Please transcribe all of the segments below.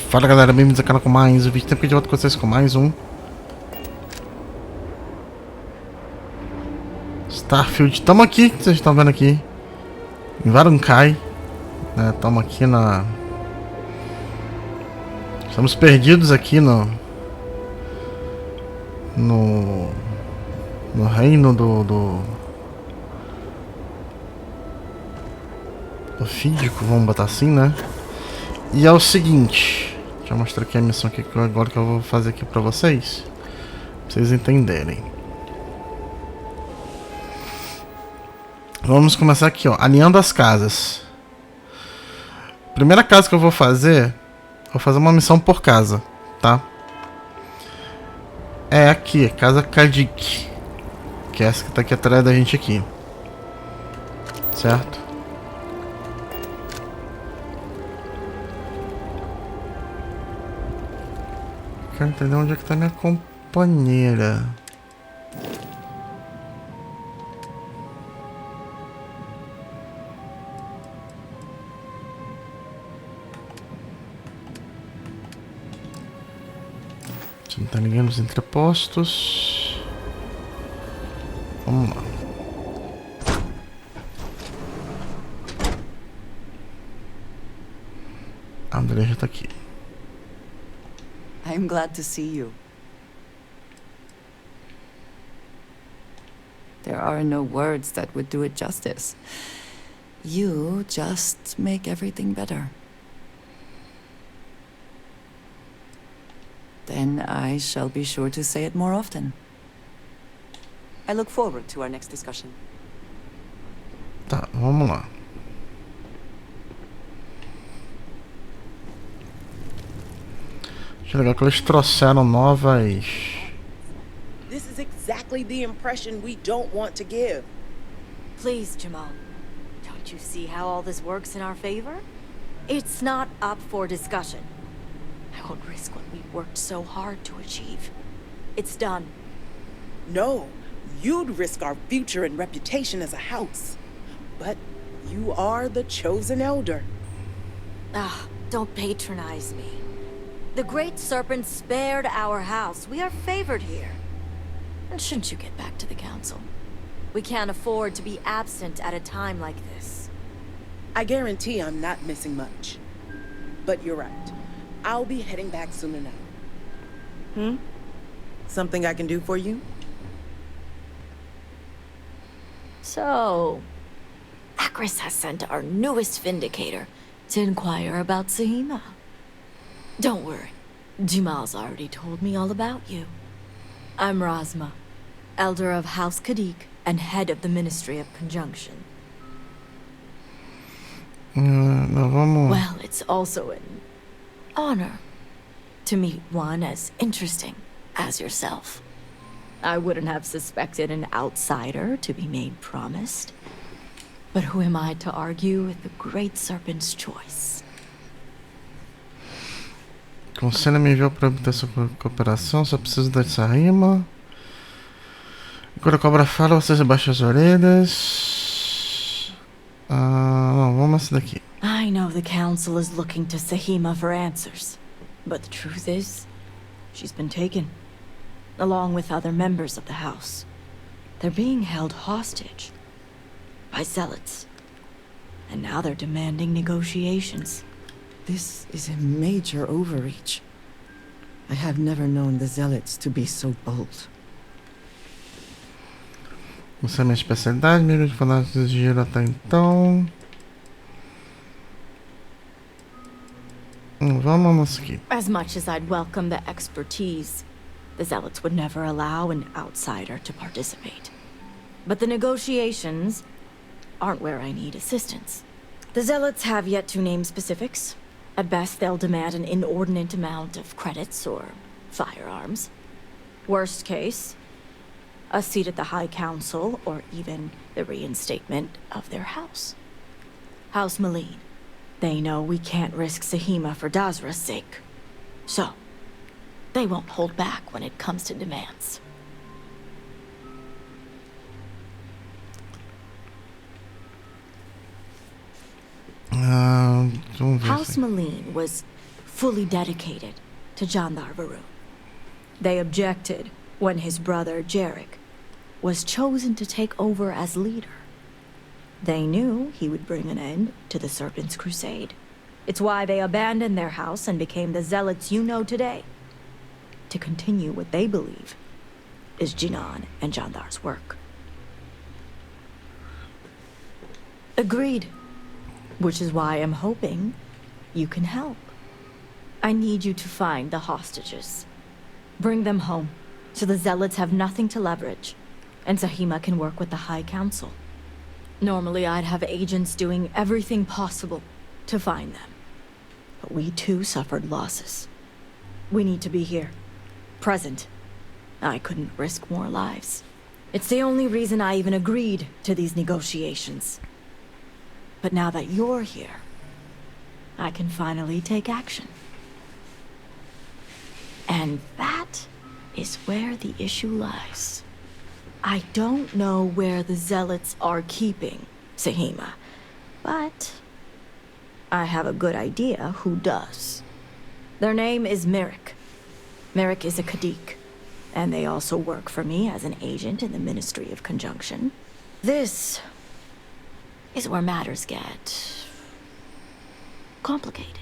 Fala galera, bem-vindos ao canal com mais um vídeo. Tempo que de volta com vocês com mais um Starfield. Tamo aqui, vocês estão vendo aqui em Varunkai, né? Tamo aqui na... Estamos perdidos aqui no reino do físico, vamos botar assim, né? E é o seguinte, deixa eu mostrar aqui a missão aqui agora que eu vou fazer aqui pra vocês entenderem. Vamos começar aqui, ó, alinhando as casas. Primeira casa que eu vou fazer uma missão por casa, tá? É aqui, casa Kadik, que é essa que tá aqui atrás da gente aqui, certo? Quero entender onde é que tá minha companheira. Não tá ninguém nos entrepostos. Vamos lá. A André já tá aqui. I'm glad to see you. There are no words that would do it justice. You just make everything better. Then I shall be sure to say it more often. I look forward to our next discussion. Tá, vamos lá. Acho legal que eles trouxeram novas... This is exactly the impression we don't want to give. Please, Jamal. Don't you see how all this works in our favor? It's not up for discussion. I won't risk what we worked so hard to achieve. It's done. No, you'd risk our future and reputation as a house. But you are the chosen elder. Ah, don't patronize me. The Great Serpent spared our house. We are favored here. And shouldn't you get back to the council? We can't afford to be absent at a time like this. I guarantee I'm not missing much. But you're right. I'll be heading back soon enough. Something I can do for you? So, Akris has sent our newest Vindicator to inquire about Sahima. Don't worry, Jamal's already told me all about you. I'm Razma, Elder of House Kadik and head of the Ministry of Conjunction. Well, it's also an honor to meet one as interesting as yourself. I wouldn't have suspected an outsider to be made promised. But who am I to argue with the Great Serpent's choice? Conselho me enviou para obter sua cooperação, só preciso dessa rima. Quando a cobra fala, vocês abaixam as orelhas. Não, vamos essa daqui. I know the council is looking to Sahima for answers, but the truth is, she's been taken, along with other members of the house. They're being held hostage by zealots, and now they're demanding negotiations. This is a major overreach. I have never known the zealots to be so bold. Essa é a minha especialidade, nível de fanáticos de giro até então. Vamos aqui. As much as I'd welcome the expertise, the zealots would never allow an outsider to participate. But the negotiations aren't where I need assistance. The zealots have yet to name specifics. At best, they'll demand an inordinate amount of credits or firearms. Worst case, a seat at the High Council or even the reinstatement of their house. House Malene. They know we can't risk Sahima for Dazra's sake. So, they won't hold back when it comes to demands. House Malene was fully dedicated to Jandar Varun. They objected when his brother Jarek was chosen to take over as leader. They knew he would bring an end to the Serpent's crusade. It's why they abandoned their house and became the zealots you know today, to continue what they believe is Jinan and Jandar's work. Agreed. Which is why I'm hoping you can help. I need you to find the hostages. Bring them home, so the zealots have nothing to leverage, and Sahima can work with the High Council. Normally I'd have agents doing everything possible to find them. But we too suffered losses. We need to be here. Present. I couldn't risk more lives. It's the only reason I even agreed to these negotiations. But now that you're here, I can finally take action. And that is where the issue lies. I don't know where the zealots are keeping Sahima, but I have a good idea who does. Their name is Merrick. Merrick is a Kadik, and they also work for me as an agent in the Ministry of Conjunction. This is where matters get complicated.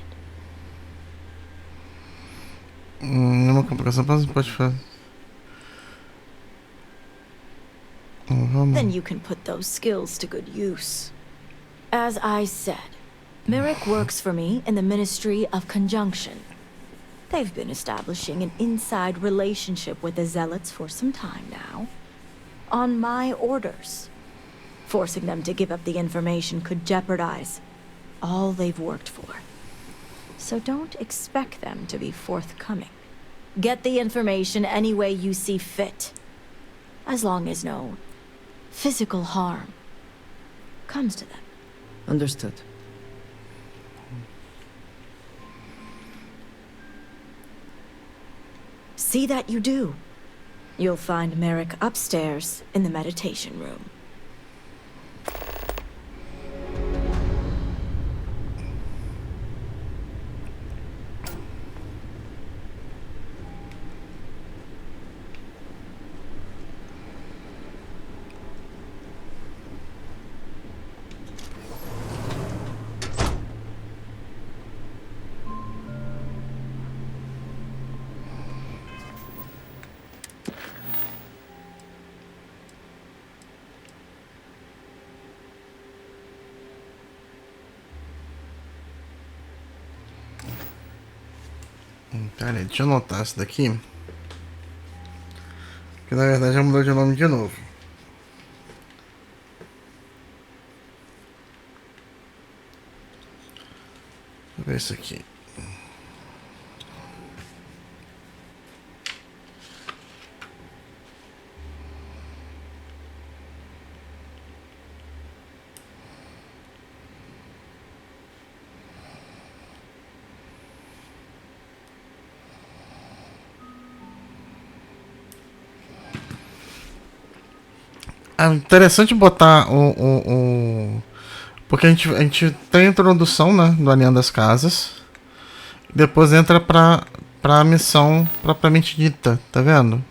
Uma complicação pode fazer. Then you can put those skills to good use. As I said, Merrick works for me in the Ministry of Conjunction. They've been establishing an inside relationship with the zealots for some time now. On my orders. Forcing them to give up the information could jeopardize all they've worked for. So don't expect them to be forthcoming. Get the information any way you see fit. As long as no physical harm comes to them. Understood. See that you do. You'll find Merrick upstairs in the meditation room. Pera aí, deixa eu anotar isso daqui. Que na verdade já mudou de nome de novo. Deixa eu ver isso aqui. É interessante botar porque a gente tem a introdução, né, do Alinhando das Casas. Depois entra pra missão propriamente dita, tá vendo?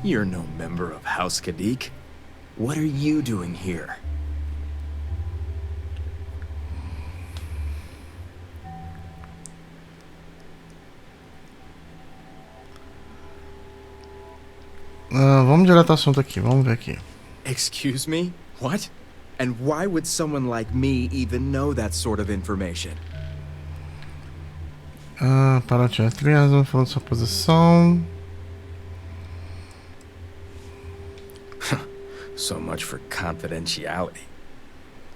You're no member of House Kadik. What are you doing here? Vamos direto ao assunto aqui, vamos ver aqui. Excuse me? What? And why would someone like me even know that sort of information? Para tirar trilha, falando de sua posição. So much for confidentiality.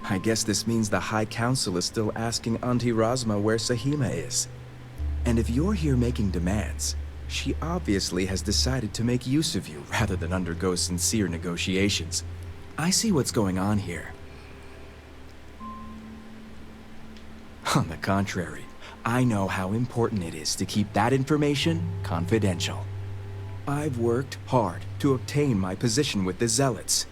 I guess this means the High Council is still asking Auntie Razma where Sahima is. And if you're here making demands, she obviously has decided to make use of you rather than undergo sincere negotiations. I see what's going on here. On the contrary, I know how important it is to keep that information confidential. I've worked hard to obtain my position with the Zealots.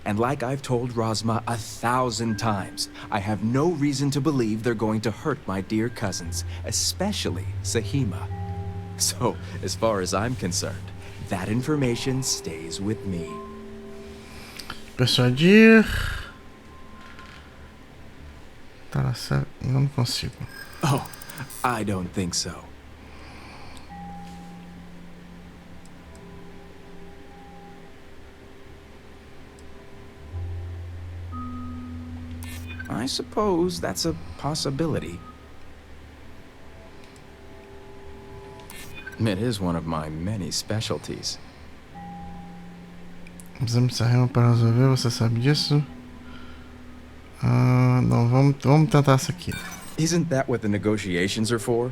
And like I've told Rosma 1,000 times, I have no reason to believe they're going to hurt my dear cousins, especially Sahima. So, as far as I'm concerned, that information stays with me. Persuadir. Tá certo. Não consigo. Oh, I don't think so. I suppose that's a possibility. It is one of my many specialties. Precisamos de rima para resolver, você sabe disso? Não, vamos tentar essa aqui. Isn't that what the negotiations are for?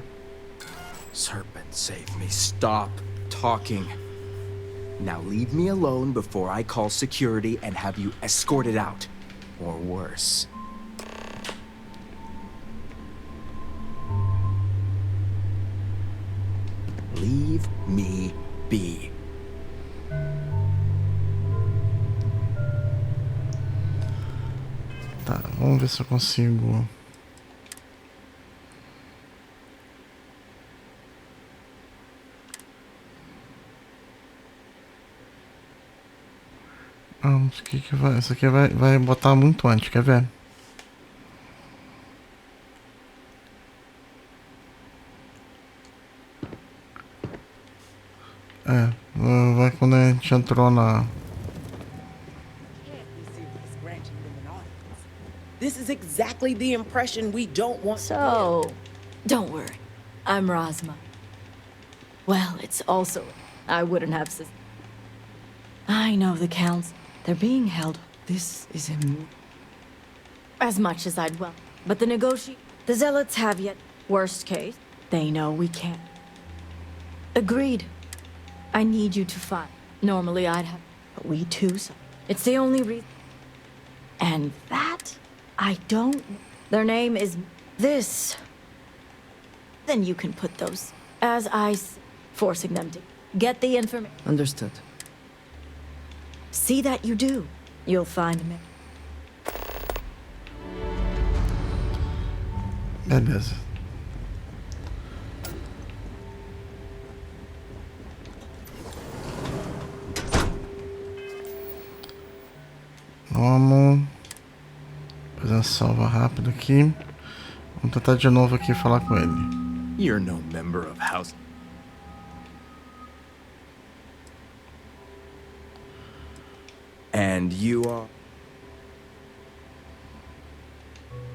Serpent, save me. Stop talking. Now leave me alone before I call security and have you escorted out. Or worse. Leave me be. Tá, vamos ver se eu consigo. Isso aqui que vai. Isso aqui vai botar muito antes, quer ver? Vai quando a gente entrou na. This is exactly the impression we don't want to So, don't worry. I'm Rosma. Well, it's also... I wouldn't have... I know the council. They're being held. This is As much as I'd well. But the Zealots have yet... Worst case, they know we can't. Agreed. I need you to find. Normally I'd have... But we too, so... It's the only reason... And that... I don't... Their name is... This... Then you can put those... As forcing them to... Get the information... understood. See that you do. You'll find me. Beleza. Vamos fazer uma salva rápida aqui. Vamos tentar de novo aqui falar com ele. You're no member of House. And you are...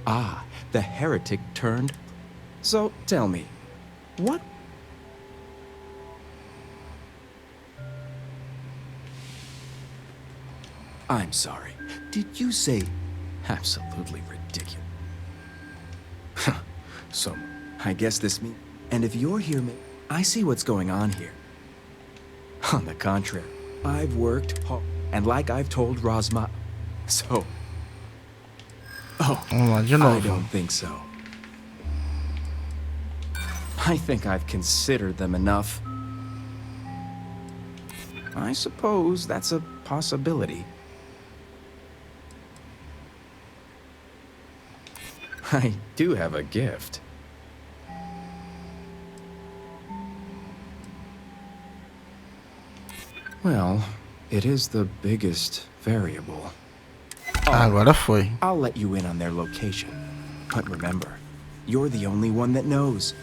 Ah, the heretic turned. So, tell me, what... I'm sorry. Did you say... Absolutely ridiculous. So, I guess this means... And if you're here, I see what's going on here. On the contrary, I've worked hard. And like I've told Rosma... So... Oh, Vamos lá de I novo. don't think so. I think I've considered them enough. I suppose that's a possibility. I do have a gift. Well, it is the biggest variable. Agora foi. I'll let you in on their location. But remember, you're the only one that knows.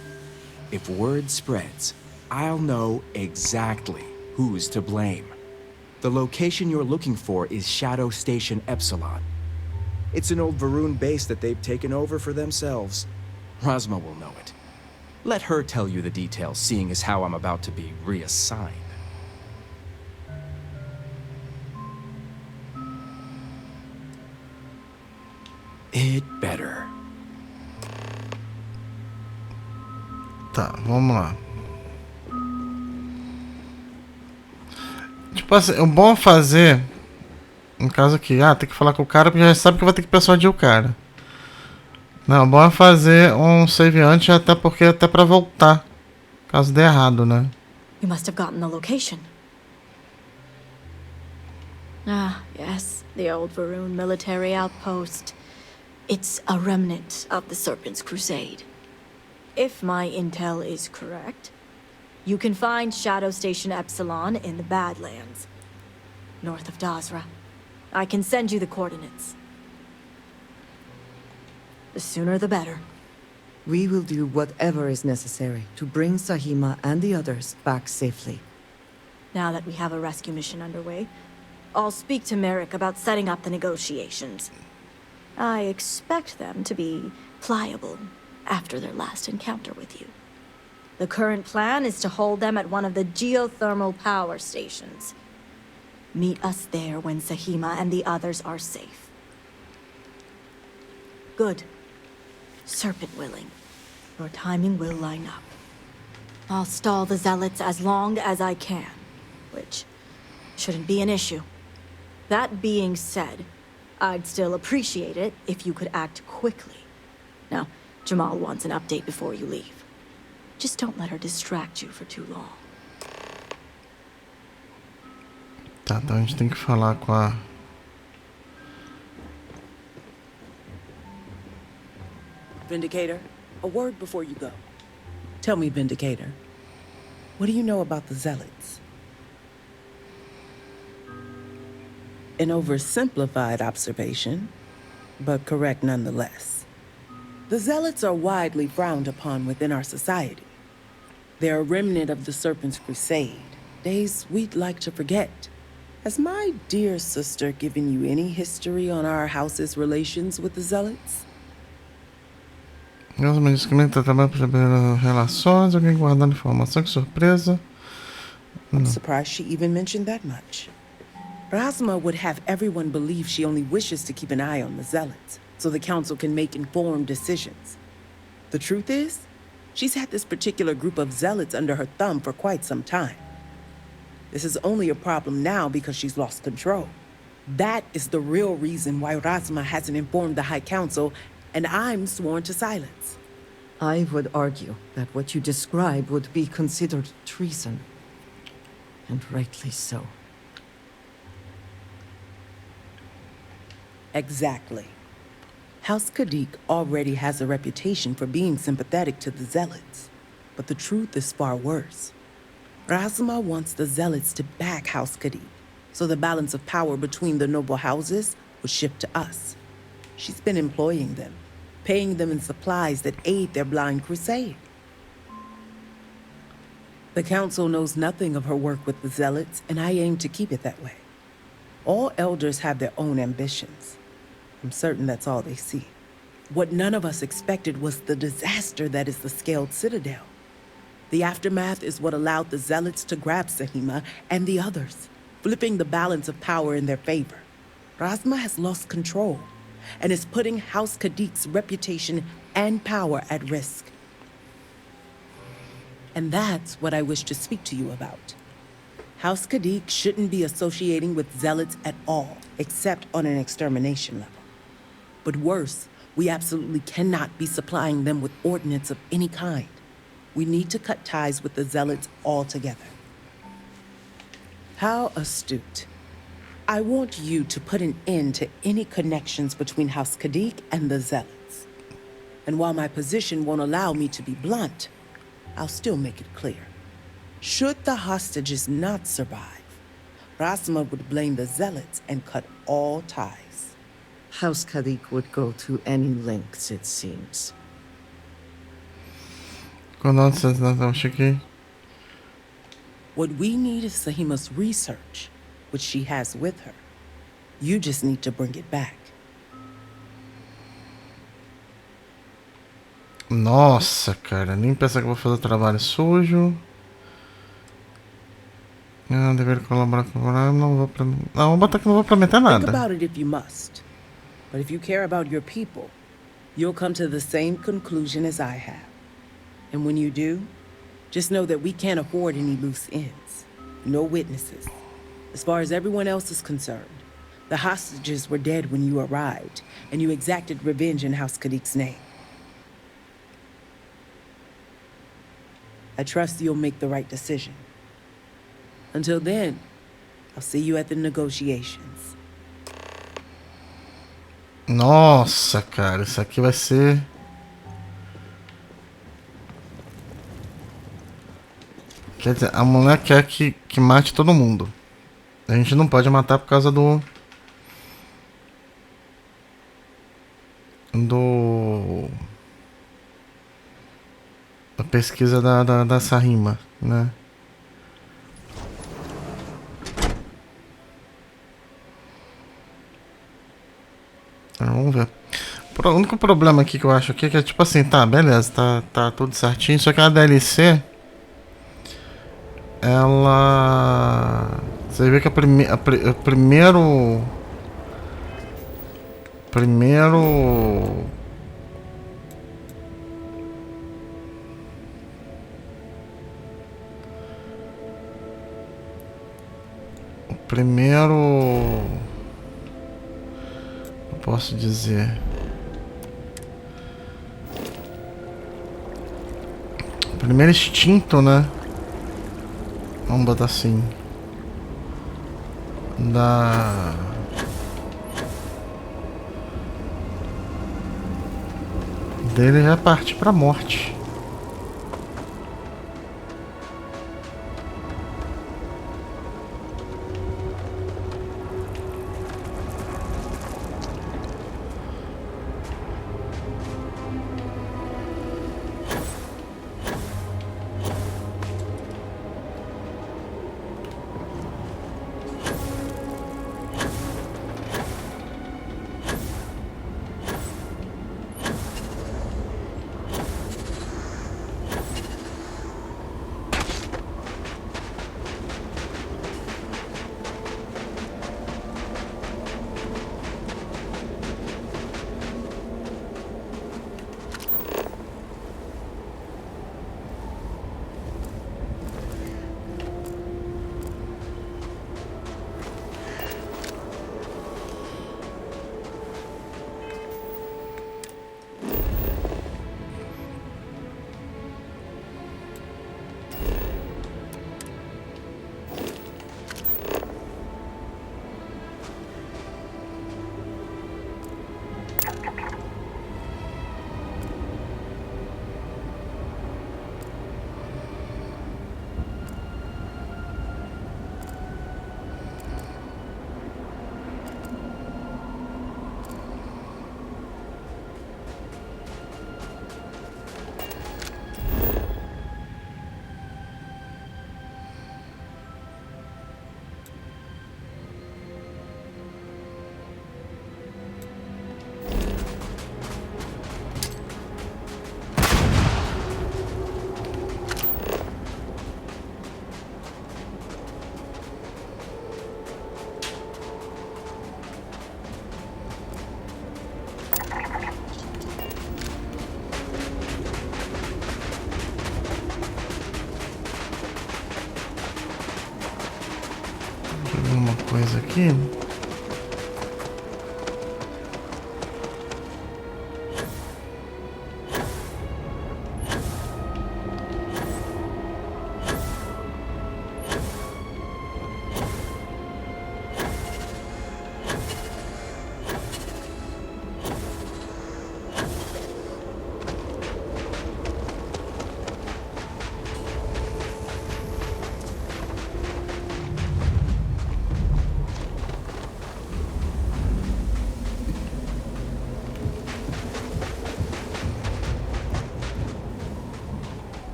If word spreads, I'll know exactly who's to blame. The location you're looking for is Shadow Station Epsilon. It's an old Varun base that they've taken over for themselves. Rosma will know it. Let her tell you the details, seeing as how I'm about to be reassigned. It better. Tá, vamos lá. Tipo assim, o bom é fazer... No caso aqui, tem que falar com o cara porque já sabe que vai ter que persuadir o cara. Não, o bom é fazer um save antes, até porque até pra voltar. Caso dê errado, né? You must have gotten the location. Ah, yes, the old Varun military outpost. It's a remnant of the Serpent's Crusade. If my intel is correct, you can find Shadow Station Epsilon in the Badlands, north of Dazra. I can send you the coordinates. The sooner the better. We will do whatever is necessary to bring Sahima and the others back safely. Now that we have a rescue mission underway, I'll speak to Merrick about setting up the negotiations. I expect them to be pliable after their last encounter with you. The current plan is to hold them at one of the geothermal power stations. Meet us there when Sahima and the others are safe. Good. Serpent willing. Your timing will line up. I'll stall the Zealots as long as I can, which shouldn't be an issue. That being said, I'd still appreciate it if you could act quickly. Now, Jamal wants an update before you leave. Just don't let her distract you for too long. Tá, então a gente tem que falar com a... Vindicator, a word before you go. Tell me, Vindicator, what do you know about the Zealots? An oversimplified observation, but correct nonetheless. The Zealots are widely frowned upon within our society. They're a remnant of the Serpent's Crusade, days we'd like to forget. Has my dear sister given you any history on our house's relations with the Zealots? Nosso medicamento trabalho para saber relações, alguém guardando informação, que surpresa. I'm surprised she even mentioned that much. Rasma would have everyone believe she only wishes to keep an eye on the Zealots, so the Council can make informed decisions. The truth is, she's had this particular group of Zealots under her thumb for quite some time. This is only a problem now because she's lost control. That is the real reason why Rasma hasn't informed the High Council, and I'm sworn to silence. I would argue that what you describe would be considered treason. And rightly so. Exactly. House Kadik already has a reputation for being sympathetic to the Zealots. But the truth is far worse. Rasma wants the Zealots to back House Kadik, so the balance of power between the noble houses would shift to us. She's been employing them, paying them in supplies that aid their blind crusade. The Council knows nothing of her work with the Zealots, and I aim to keep it that way. All elders have their own ambitions. I'm certain that's all they see. What none of us expected was the disaster that is the Scaled Citadel. The aftermath is what allowed the Zealots to grab Sahima and the others, flipping the balance of power in their favor. Rasma has lost control and is putting House Kadik's reputation and power at risk. And that's what I wish to speak to you about. House Kadik shouldn't be associating with Zealots at all, except on an extermination level. But worse, we absolutely cannot be supplying them with ordnance of any kind. We need to cut ties with the Zealots altogether. How astute. I want you to put an end to any connections between House Kadik and the Zealots. And while my position won't allow me to be blunt, I'll still make it clear. Should the hostages not survive, Rasma would blame the Zealots and cut all ties. House Kadik would go to any lengths, it seems. What we need is Sahima's research, which she has with her. You just need to bring it back. Nossa, cara, nem pensa que eu vou fazer trabalho sujo. Ah, dever colaborar com o não vou não, vou botar que não vou prometer Think nada. about it if you must. But if you care about your people, you'll come to the same conclusion as I have. And when you do, just know that we can't afford any loose ends. No witnesses. As far as everyone else is concerned, the hostages were dead when you arrived, and you exacted revenge in House Kadik's name. I trust you'll make the right decision. Until then, I'll see you at the negotiations. Nossa, cara, isso aqui vai ser... Quer dizer, a mulher quer que mate todo mundo. A gente não pode matar por causa da pesquisa dessa rima, né? Vamos ver. O único problema aqui que eu acho aqui é que é tipo assim, tá, beleza, tá tudo certinho, só que a DLC, ela... Você vê que primeiro eu posso dizer, primeiro instinto, né? Vamos botar assim, dele já parte pra morte. Coisa aqui.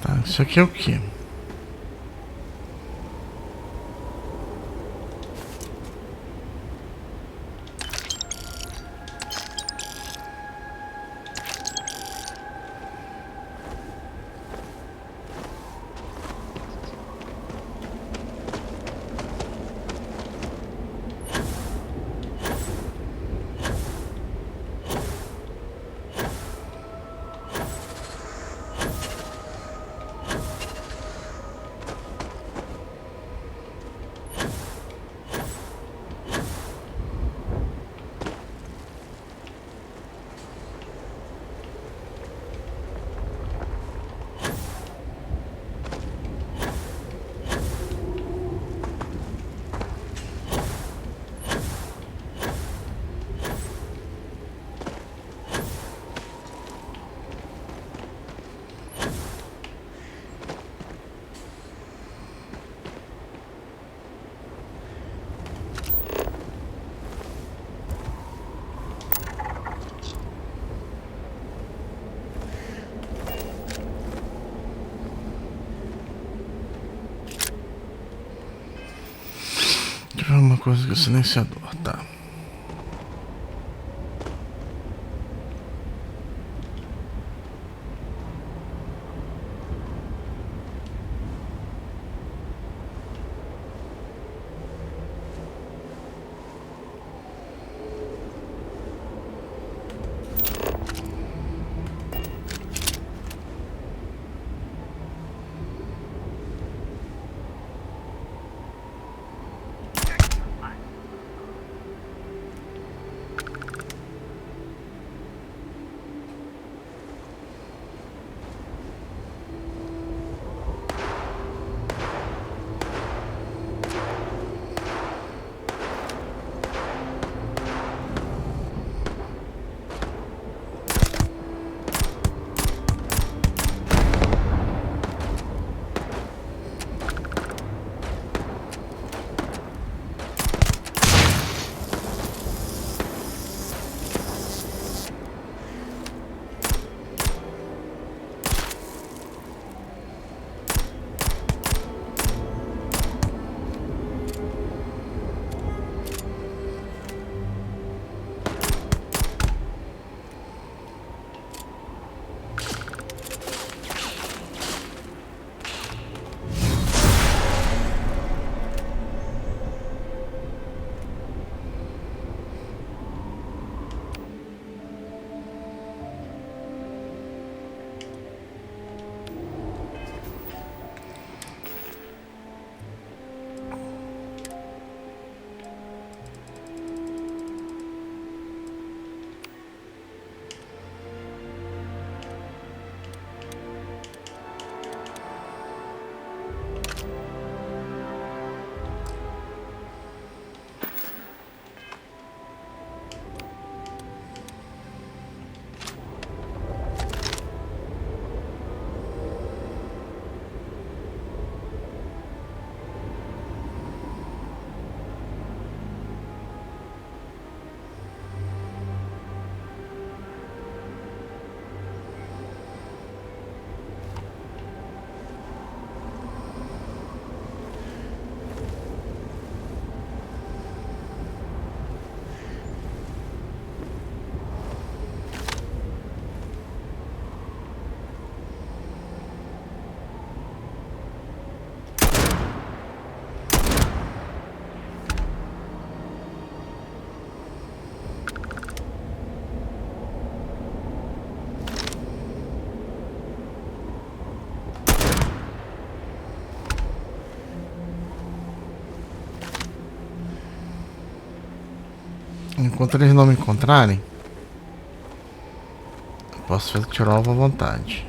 Tá, isso aqui é o quê? Deixa eu ver uma coisa que é silenciador, tá. Enquanto eles não me encontrarem, eu posso fazer tirar alvo à vontade.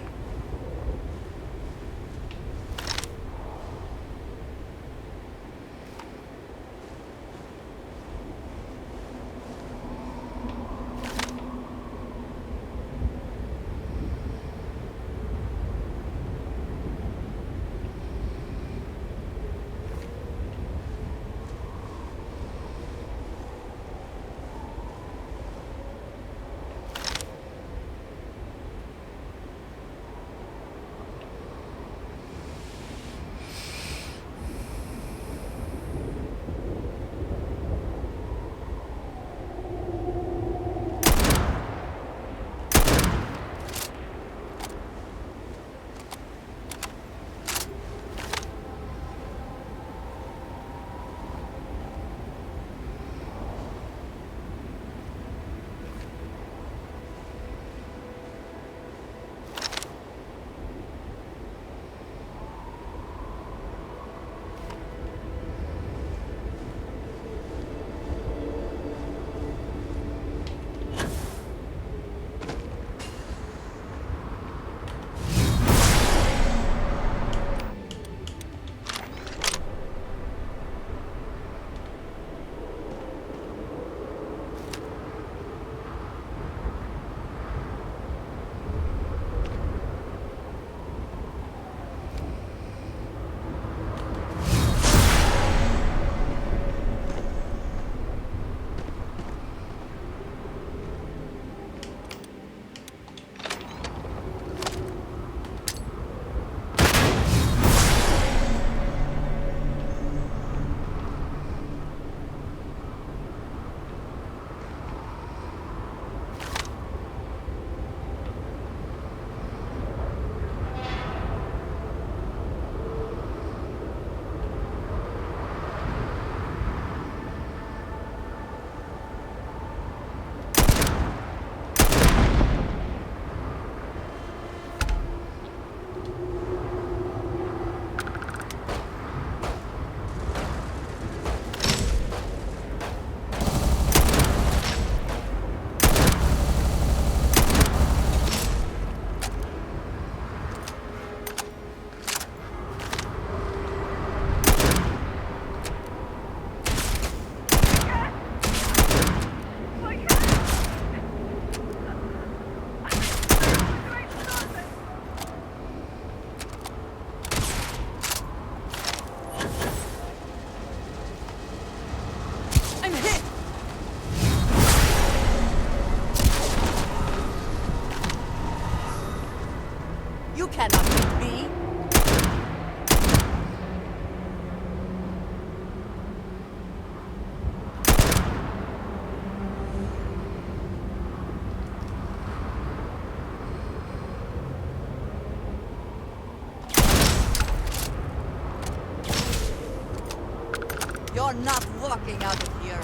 You're not walking out of here.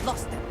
Lost them.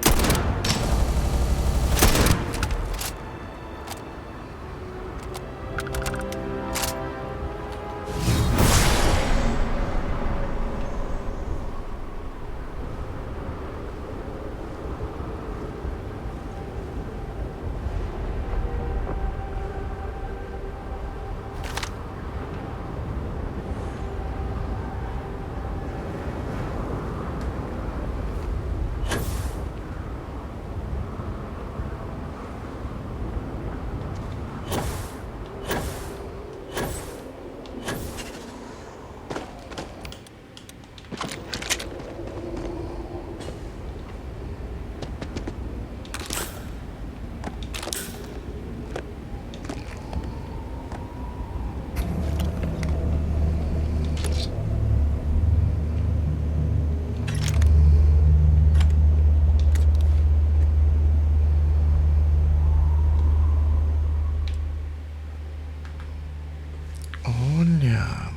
Olha.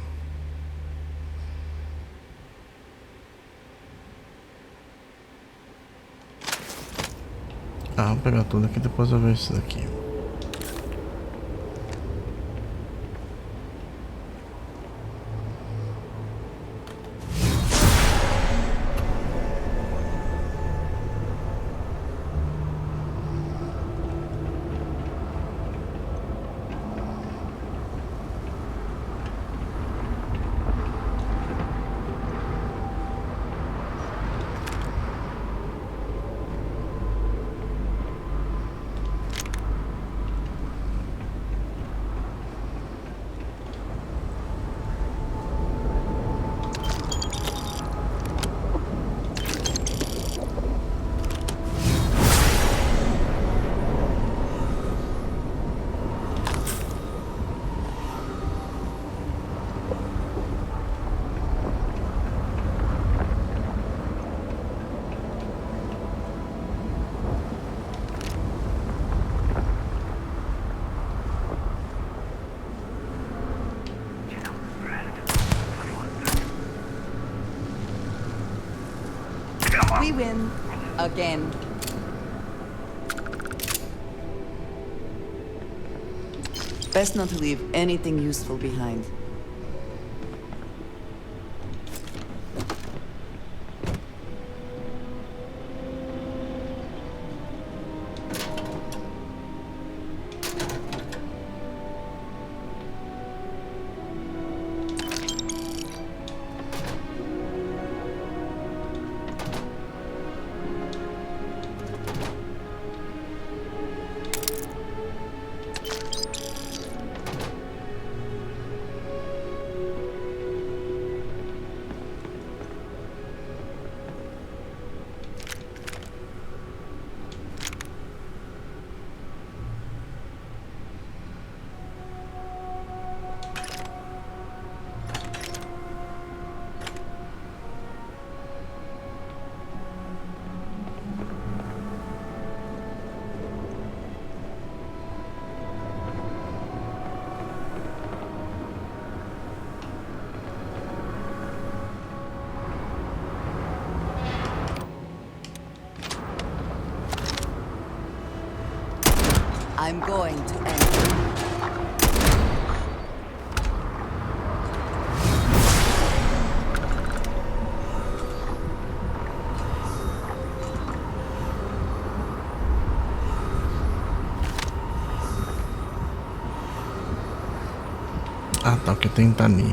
Ah, vou pegar tudo aqui, depois eu vejo isso daqui. We win. Again. Best not to leave anything useful behind. I'm going to end. Ah, tá, o que tem tá ali.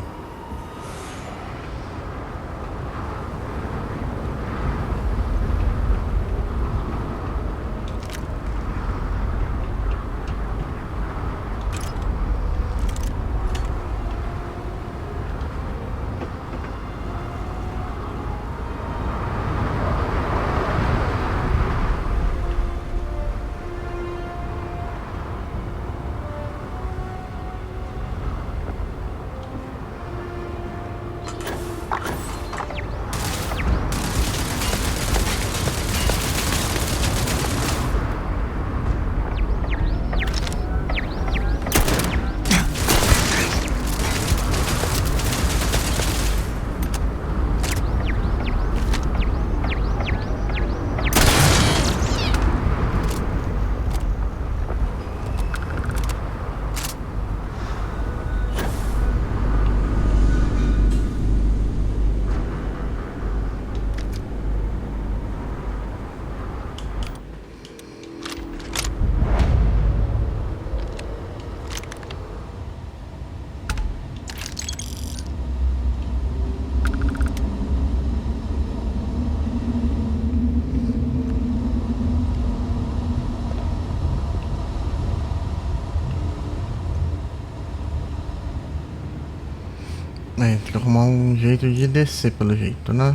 É, tem que arrumar um jeito de descer pelo jeito, né?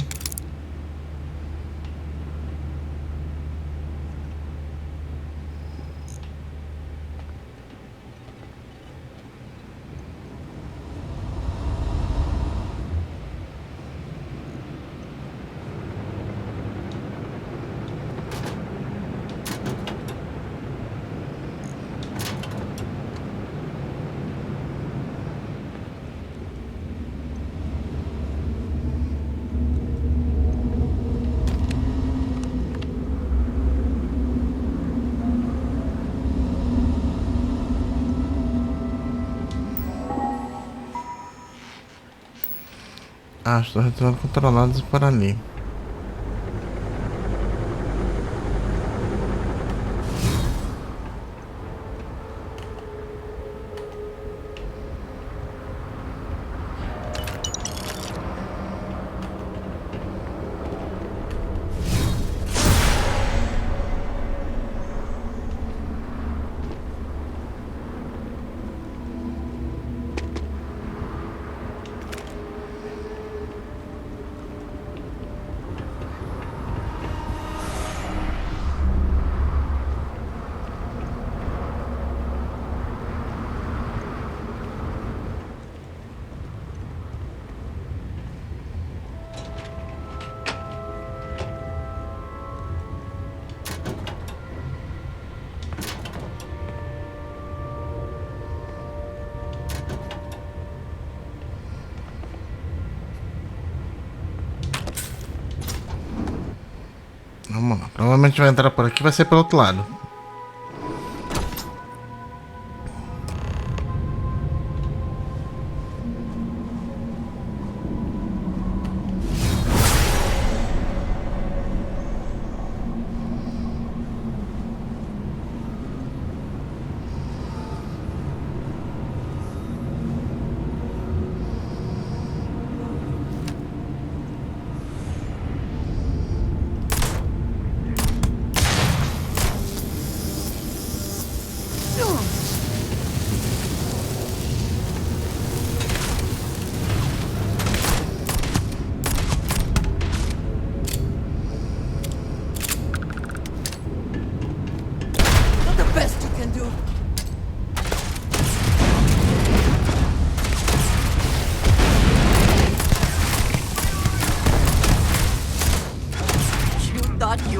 Ah, estou retornando controlados para ali. Vamos lá. Provavelmente vai entrar por aqui, vai ser pelo outro lado.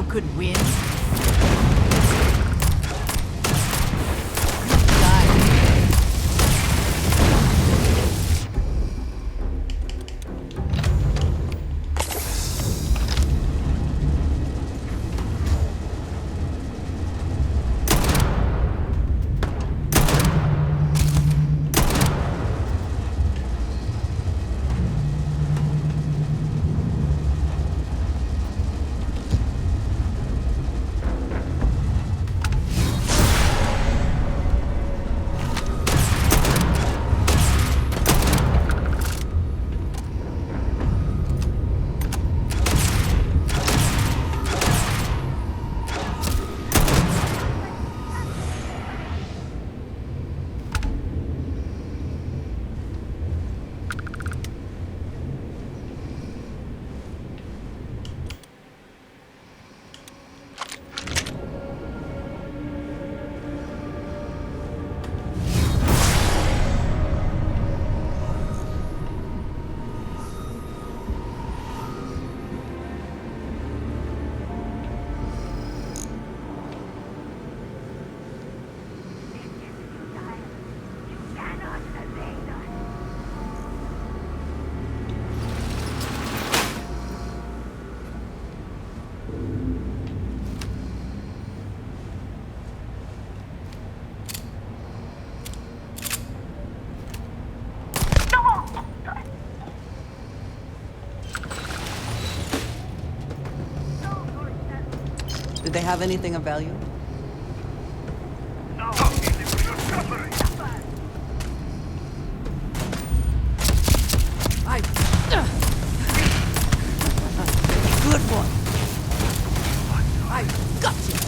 Could win. Did they have anything of value? Good one. I got you.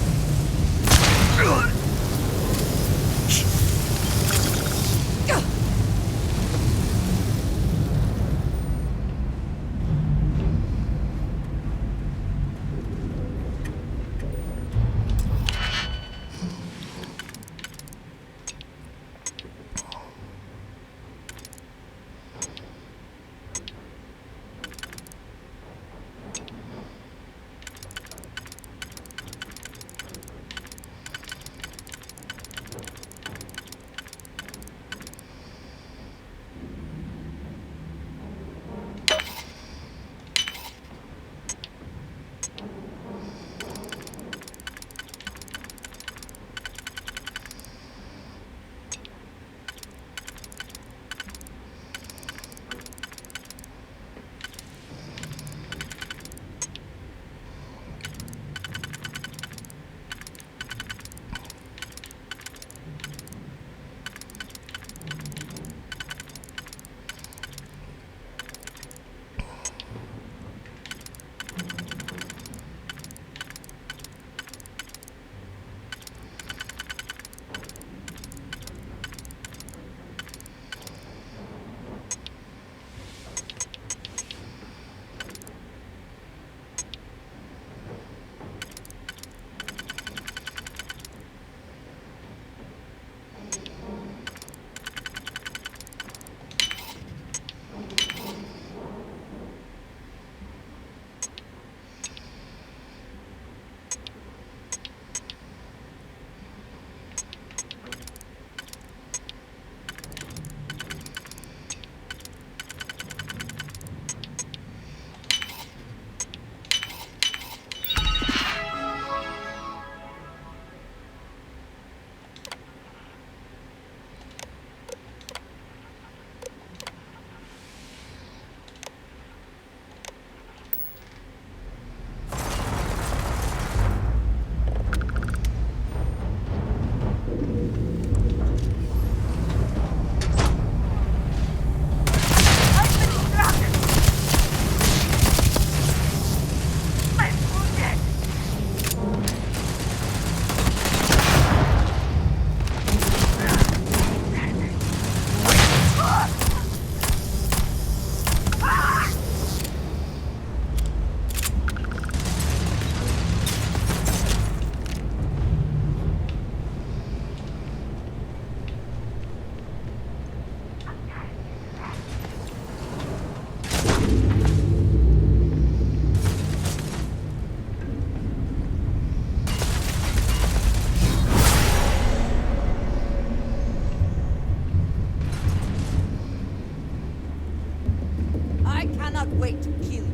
wait to kill you.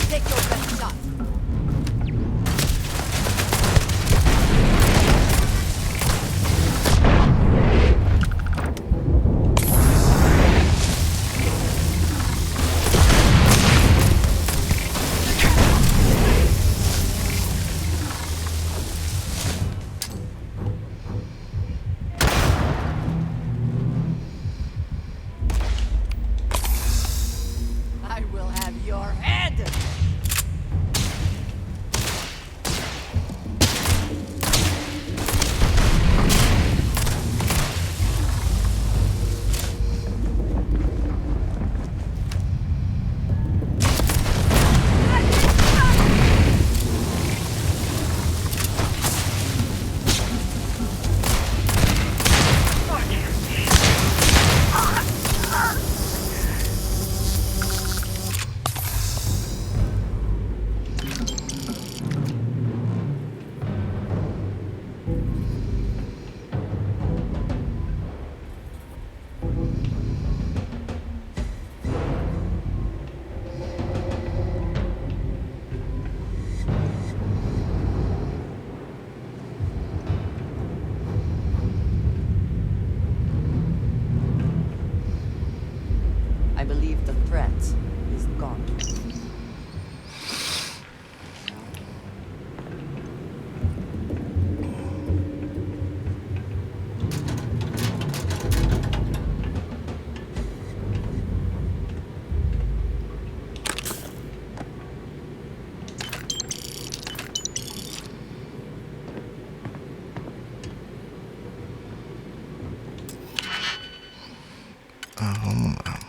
Take your best shot. I will have your head. I believe the threat is gone. Ah, vamos lá.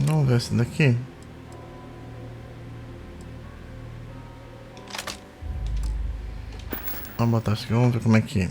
Vamos ver esse daqui. Vamos botar isso aqui, vamos ver como é que é.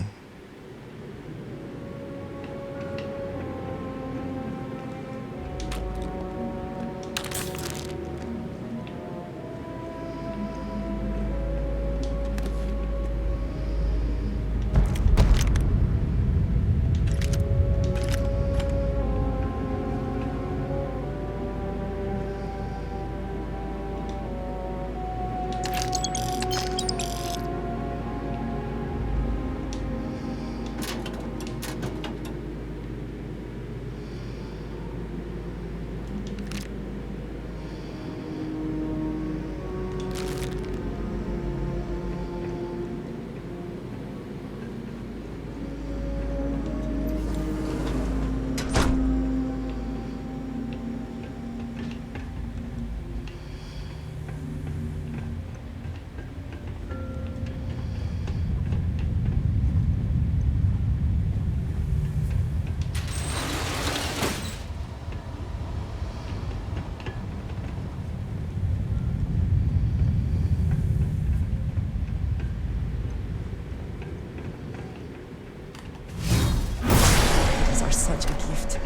left.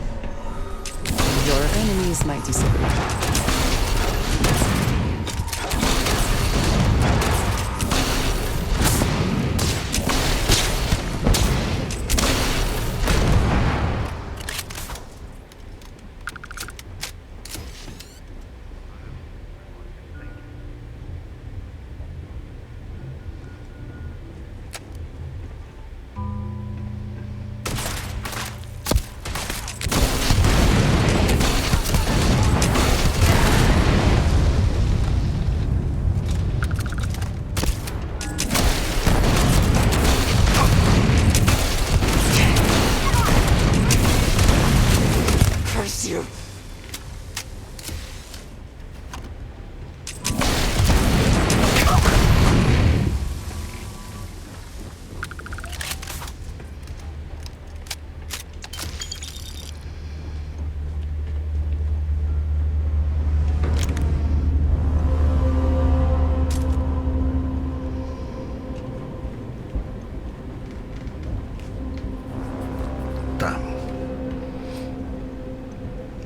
Your enemies might disagree.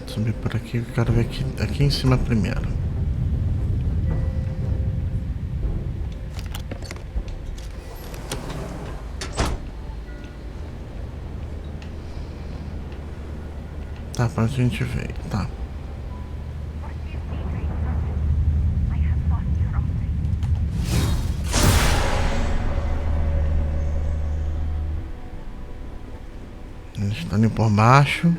Subir por aqui, eu quero ver aqui em cima primeiro. Tá, pra onde a gente veio, tá. Eles estão ali por baixo.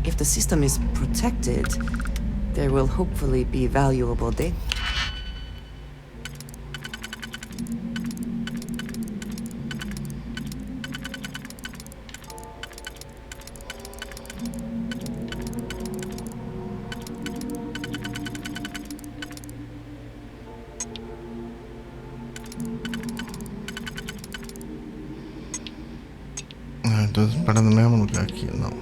If the system is protected, there will hopefully be valuable data. Tô parando no mesmo lugar aqui, não.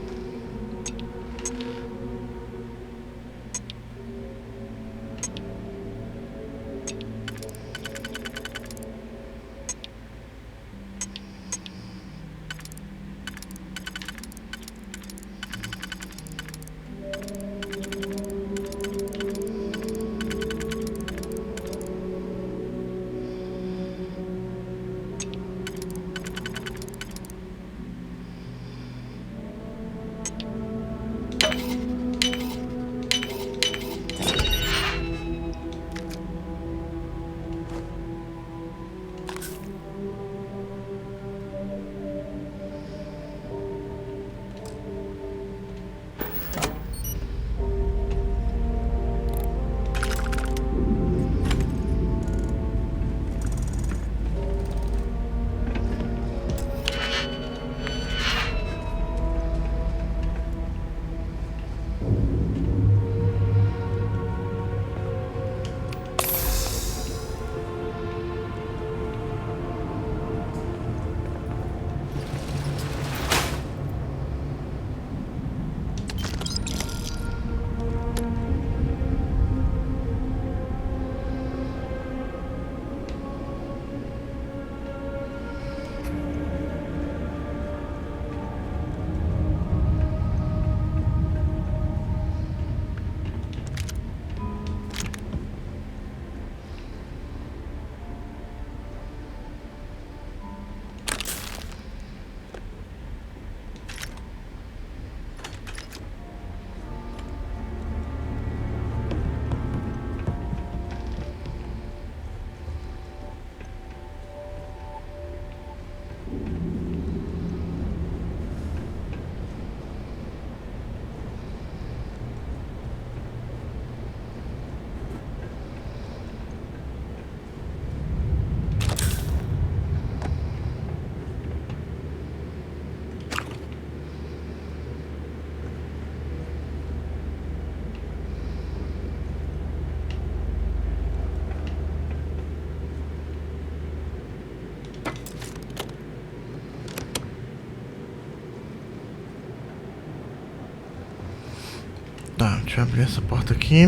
Tá, deixa eu abrir essa porta aqui.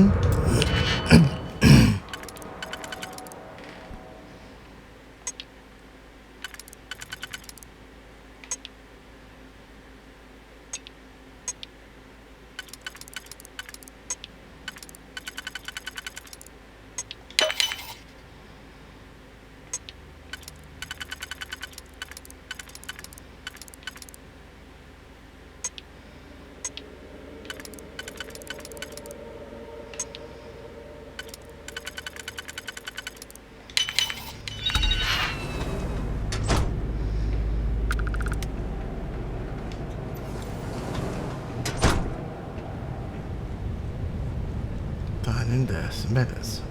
Tá, nem desce, beleza.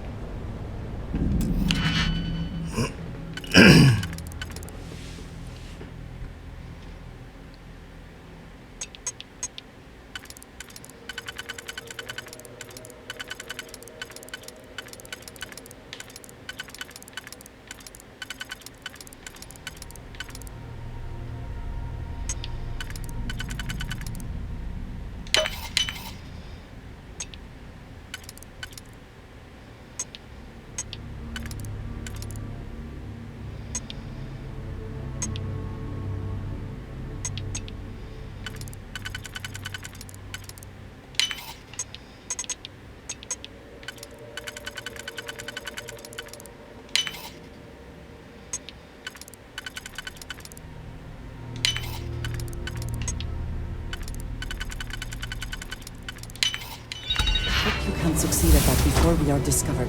Hope you can succeed at that before we are discovered.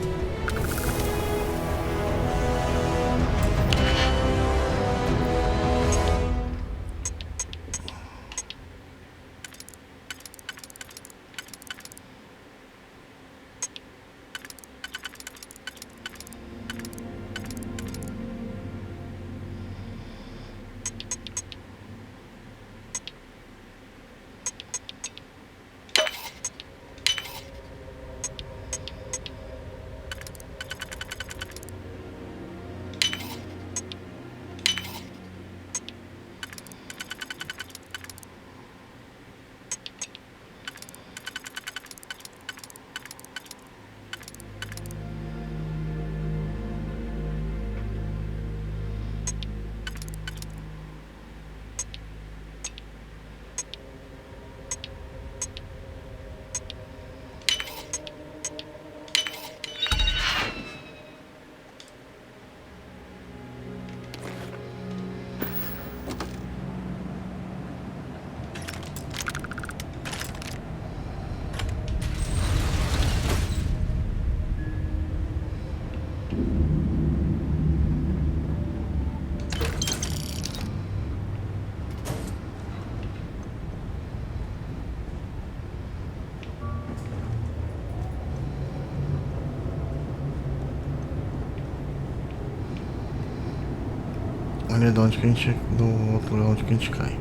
Olha de onde que a gente. Do outro lugar onde que a gente cai.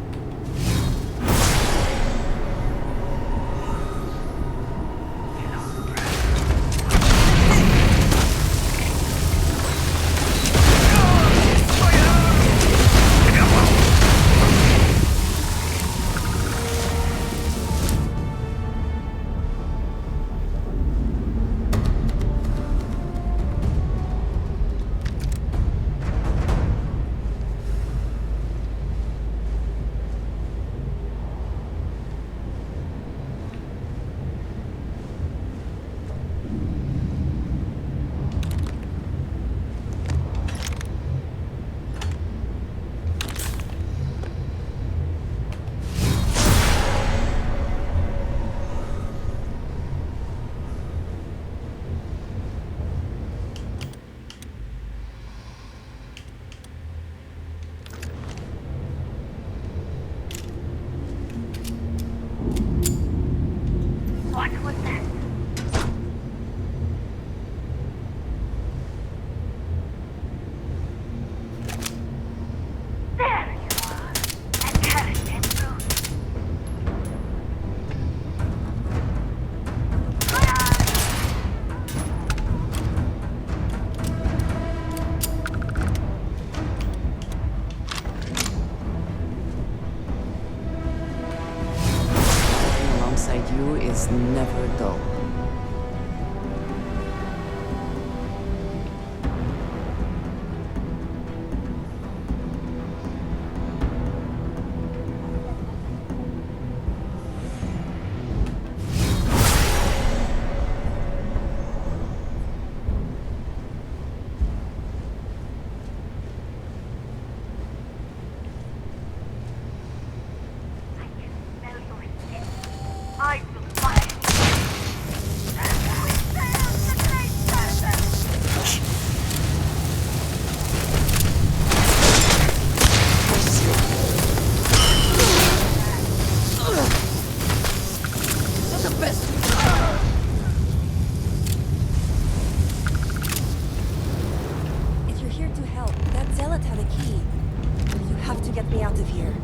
you is never dull. If you're here to help, that zealot had a key. You have to get me out of here.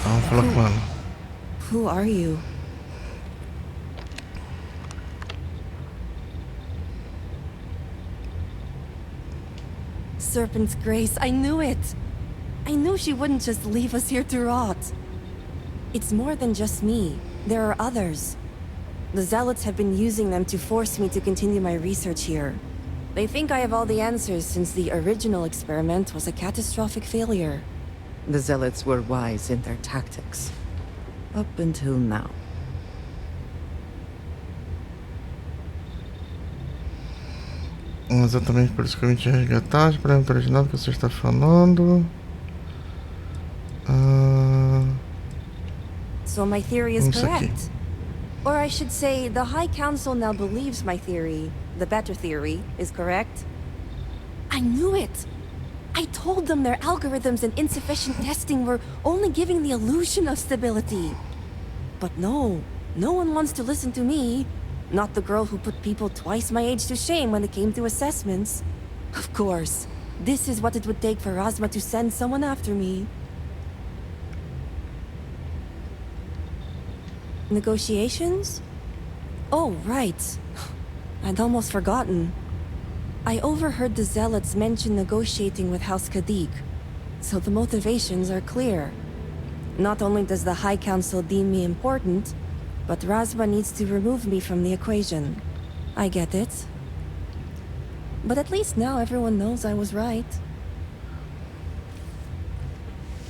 Vamos falar com ela. Who are you? Serpent's Grace, I knew it! I knew she wouldn't just leave us here to rot. It's more than just me. There are others. The Zealots have been using them to force me to continue my research here. They think I have all the answers since the original experiment was a catastrophic failure. The Zealots were wise in their tactics. Up until now. Exatamente por isso que eu vim te resgatar. De pergunta original que você está falando. So my theory is Vamos aqui. correct. Or I should say, the High Council now believes my theory, the better theory, is correct. I knew it! I told them their algorithms and insufficient testing were only giving the illusion of stability. But no one wants to listen to me. Not the girl who put people twice my age to shame when it came to assessments. Of course, this is what it would take for Razma to send someone after me. Negotiations? Oh, right. I'd almost forgotten. I overheard the Zealots mention negotiating with House Kadik, so the motivations are clear. Not only does the High Council deem me important, but Razma needs to remove me from the equation. I get it. But at least now everyone knows I was right.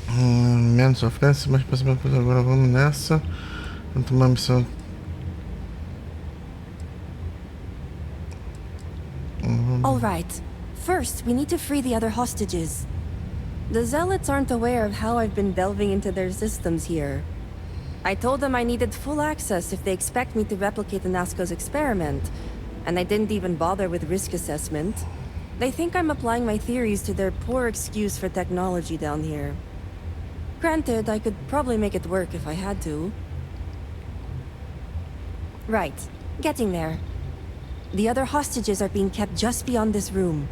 Menos sofrência, mais pensamento. Agora vamos nessa. Vamos tomar a missão. All right. First, we need to free the other hostages. The Zealots aren't aware of how I've been delving into their systems here. I told them I needed full access if they expect me to replicate the NASCO's experiment, and I didn't even bother with risk assessment. They think I'm applying my theories to their poor excuse for technology down here. Granted, I could probably make it work if I had to. Right. Getting there. The other hostages are being kept just beyond this room.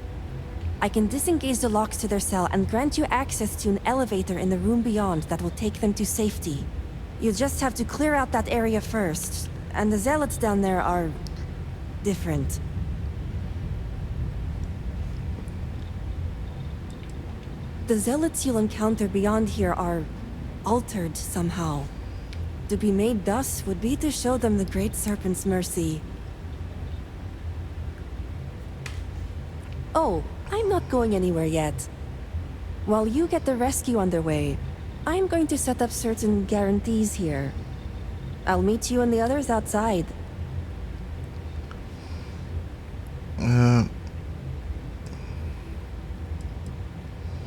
I can disengage the locks to their cell and grant you access to an elevator in the room beyond that will take them to safety. You just have to clear out that area first, and the Zealots down there are different. The Zealots you'll encounter beyond here are altered somehow. To be made thus would be to show them the Great Serpent's mercy. Oh, I'm not going anywhere yet. While you get the rescue underway, I'm going to set up certain guarantees here. I'll meet you and the others outside.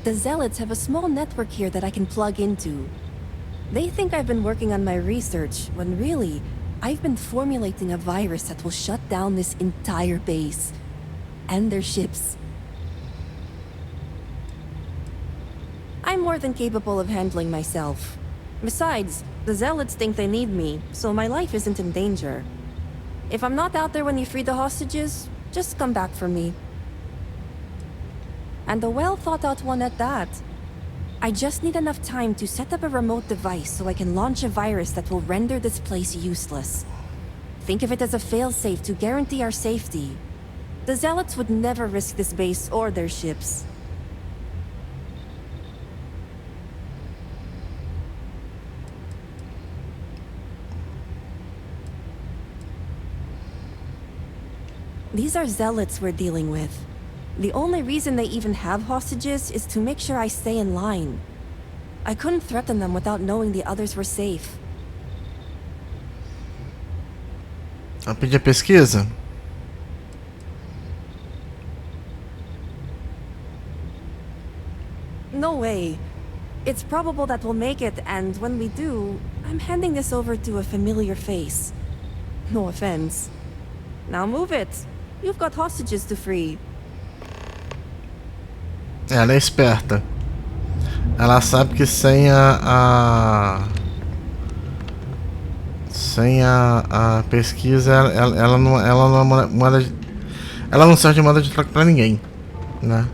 The Zealots have a small network here that I can plug into. They think I've been working on my research, when really, I've been formulating a virus that will shut down this entire base. And their ships. I'm more than capable of handling myself. Besides, the Zealots think they need me, so my life isn't in danger. If I'm not out there when you free the hostages, just come back for me. And a well-thought-out one at that. I just need enough time to set up a remote device so I can launch a virus that will render this place useless. Think of it as a failsafe to guarantee our safety. The Zealots would never risk this base or their ships. These are Zealots we're dealing with. The only reason they even have hostages is to make sure I stay in line. I couldn't threaten them without knowing the others were safe. Vou pedir a pesquisa? No way. It's probable that we'll make it, and when we do, I'm handing this over to a familiar face. No offense. Now move it. You've got hostages to free. Ela é esperta. Ela sabe que sem a pesquisa, ela não é moeda de, ela não serve de moeda de troca pra ninguém, né?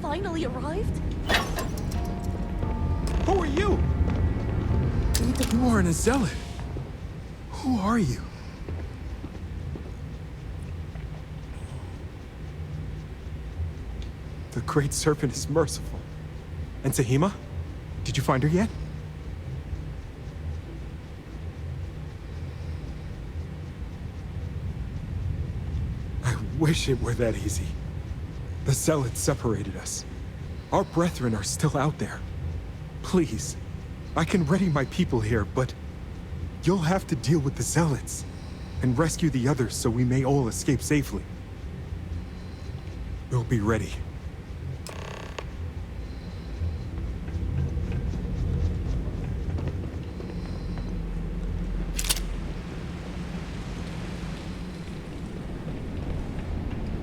Finally arrived? Who are you? You aren't a zealot. Who are you? The Great Serpent is merciful. And Tahima? Did you find her yet? I wish it were that easy. The Zealots separated us. Our brethren are still out there. Please, I can ready my people here, but you'll have to deal with the Zealots and rescue the others so we may all escape safely. We'll be ready.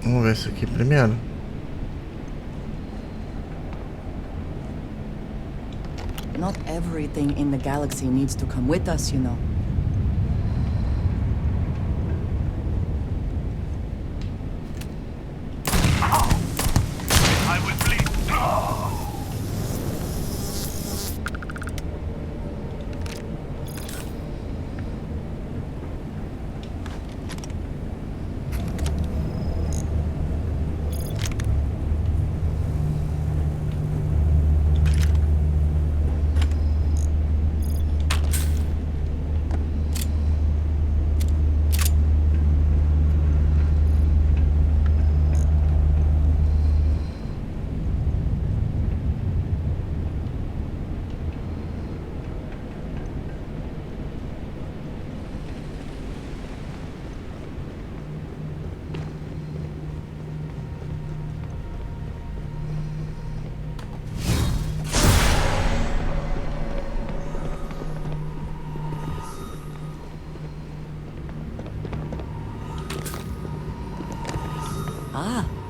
Vamos ver isso aqui primeiro. Not everything in the galaxy needs to come with us, you know. I will bleed.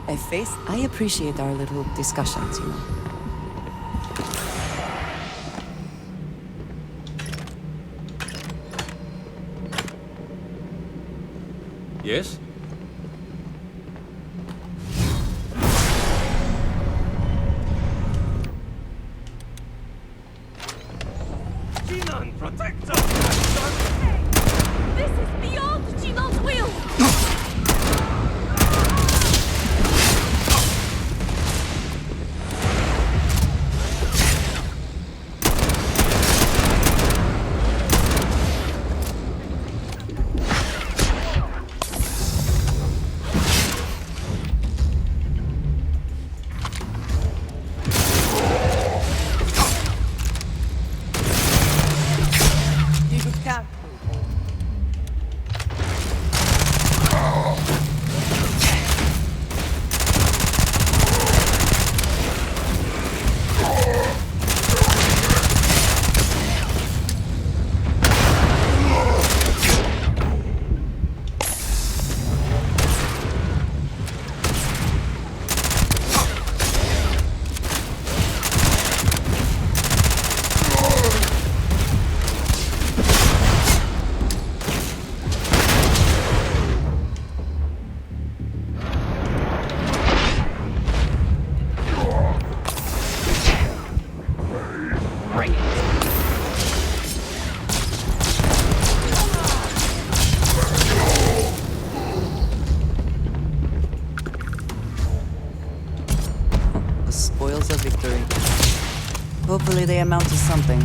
A face? I appreciate our little discussions, you know. Yes? Protect us! This is beyond Jinon's will! Spoils of victory. Hopefully they amount to something.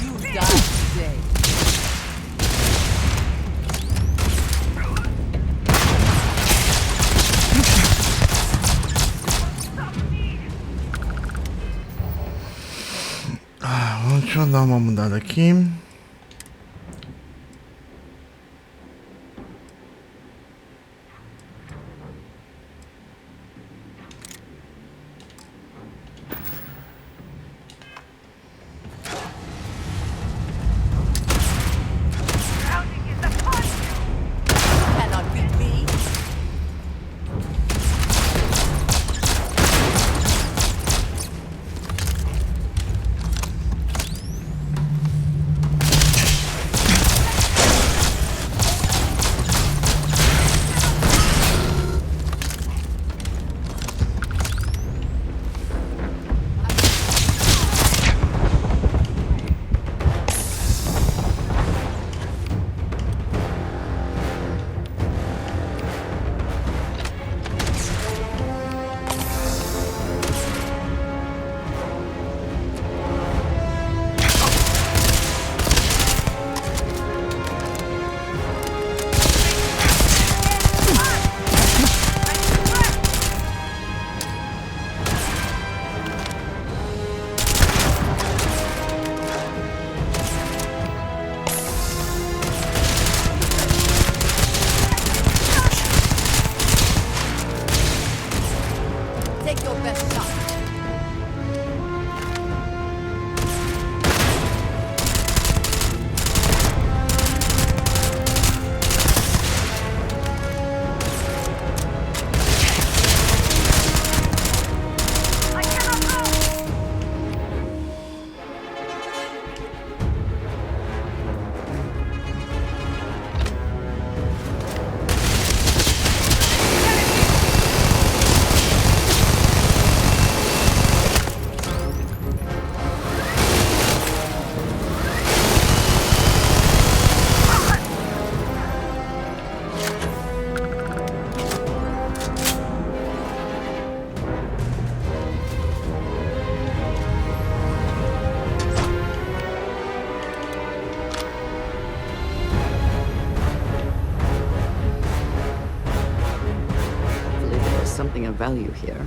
You die today. Deixa eu dar uma mudada aqui. Cannot beat me. Take your best shot. Hopefully there is something of value here.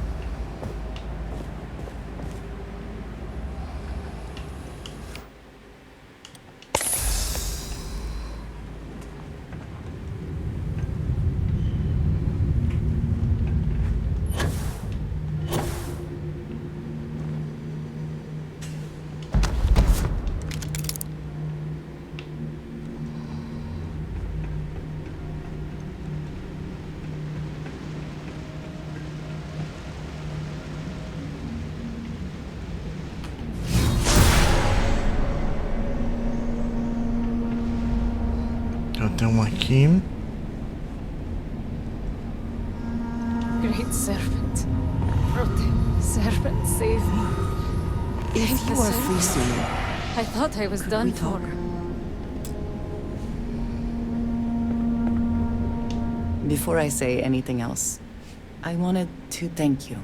Já tem uma aqui. Great servant, protect, servant, save me. If Thank you the are free servant. soon, I thought I was could done we for. talk? Before I say anything else, I wanted to thank you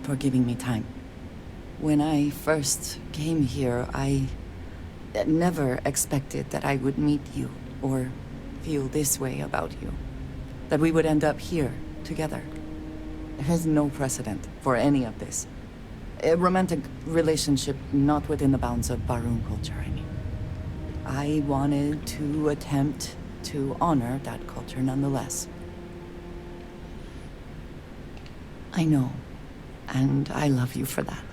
for giving me time. When I first came here, I never expected that I would meet you or feel this way about you. That we would end up here together. There is no precedent for any of this. A romantic relationship not within the bounds of Barun culture, I mean. I wanted to attempt to honor that culture nonetheless. I know, and I love you for that.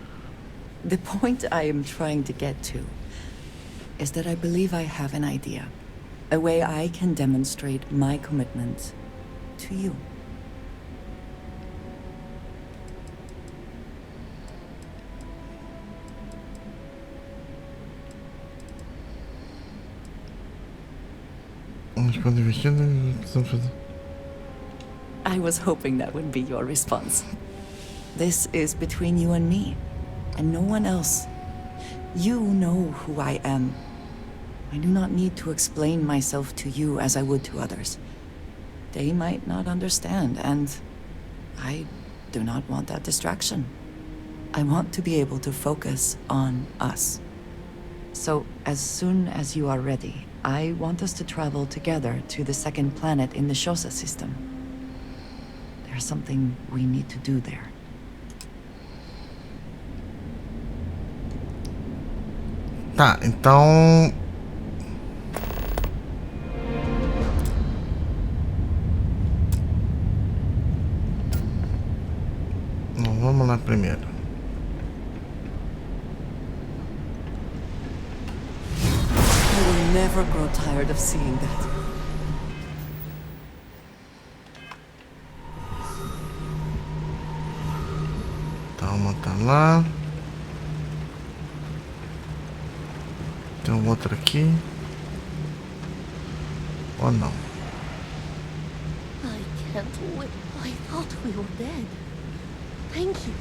The point I am trying to get to is that I believe I have an idea, a way I can demonstrate my commitment to you. I was hoping that would be your response. This is between you and me, and no one else. You know who I am. I do not need to explain myself to you as I would to others. They might not understand, and I do not want that distraction. I want to be able to focus on us. So, as soon as you are ready, I want us to travel together to the second planet in the Shosa system. There's something we need to do there. Tá, então... Não, vamos lá primeiro. I will never grow tired of seeing that. Tá, uma tá lá. Tem um outro aqui. Ou não? I can't wait. I thought we were dead. Thank you.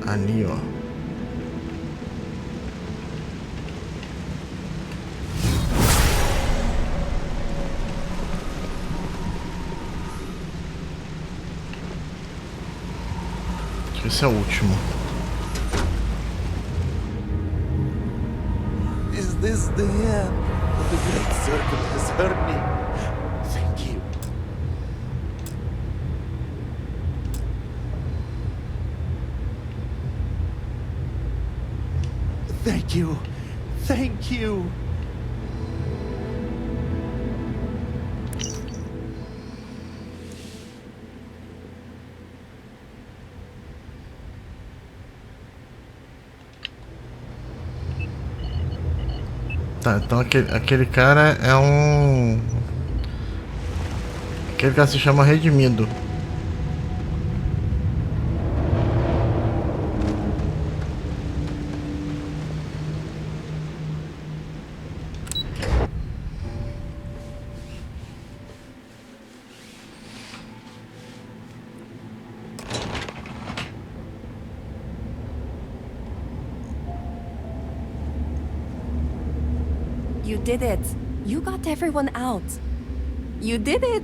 Ali, ó. Esse é o último. Is this the end? The great circle has heard me. Thank you. Thank you. Thank you. Tá, então aquele cara é um... Aquele cara se chama Redimido. You did it. You got everyone out. You did it.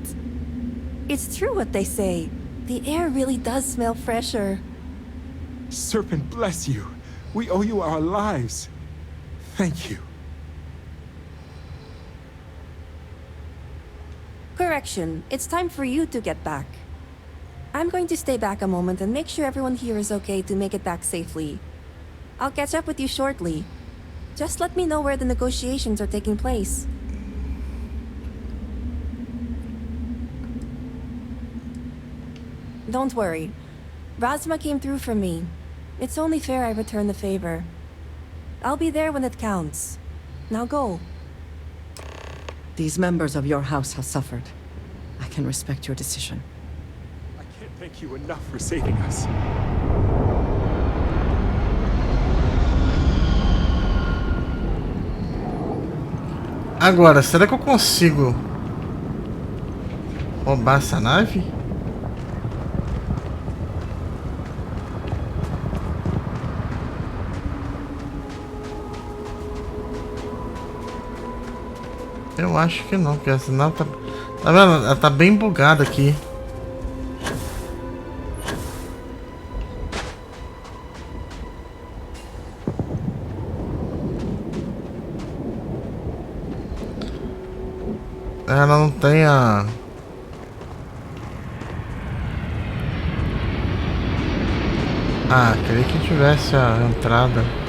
It's true what they say. The air really does smell fresher. Serpent bless you. We owe you our lives. Thank you. Correction. It's time for you to get back. I'm going to stay back a moment and make sure everyone here is okay to make it back safely. I'll catch up with you shortly. Just let me know where the negotiations are taking place. Don't worry. Razma came through for me. It's only fair I return the favor. I'll be there when it counts. Now go. These members of your house have suffered. I can respect your decision. I can't thank you enough for saving us. Agora, será que eu consigo roubar essa nave? Eu acho que não, porque essa nave tá vendo? Ela tá bem bugada aqui. Ela não tem a... Ah, queria que tivesse a entrada.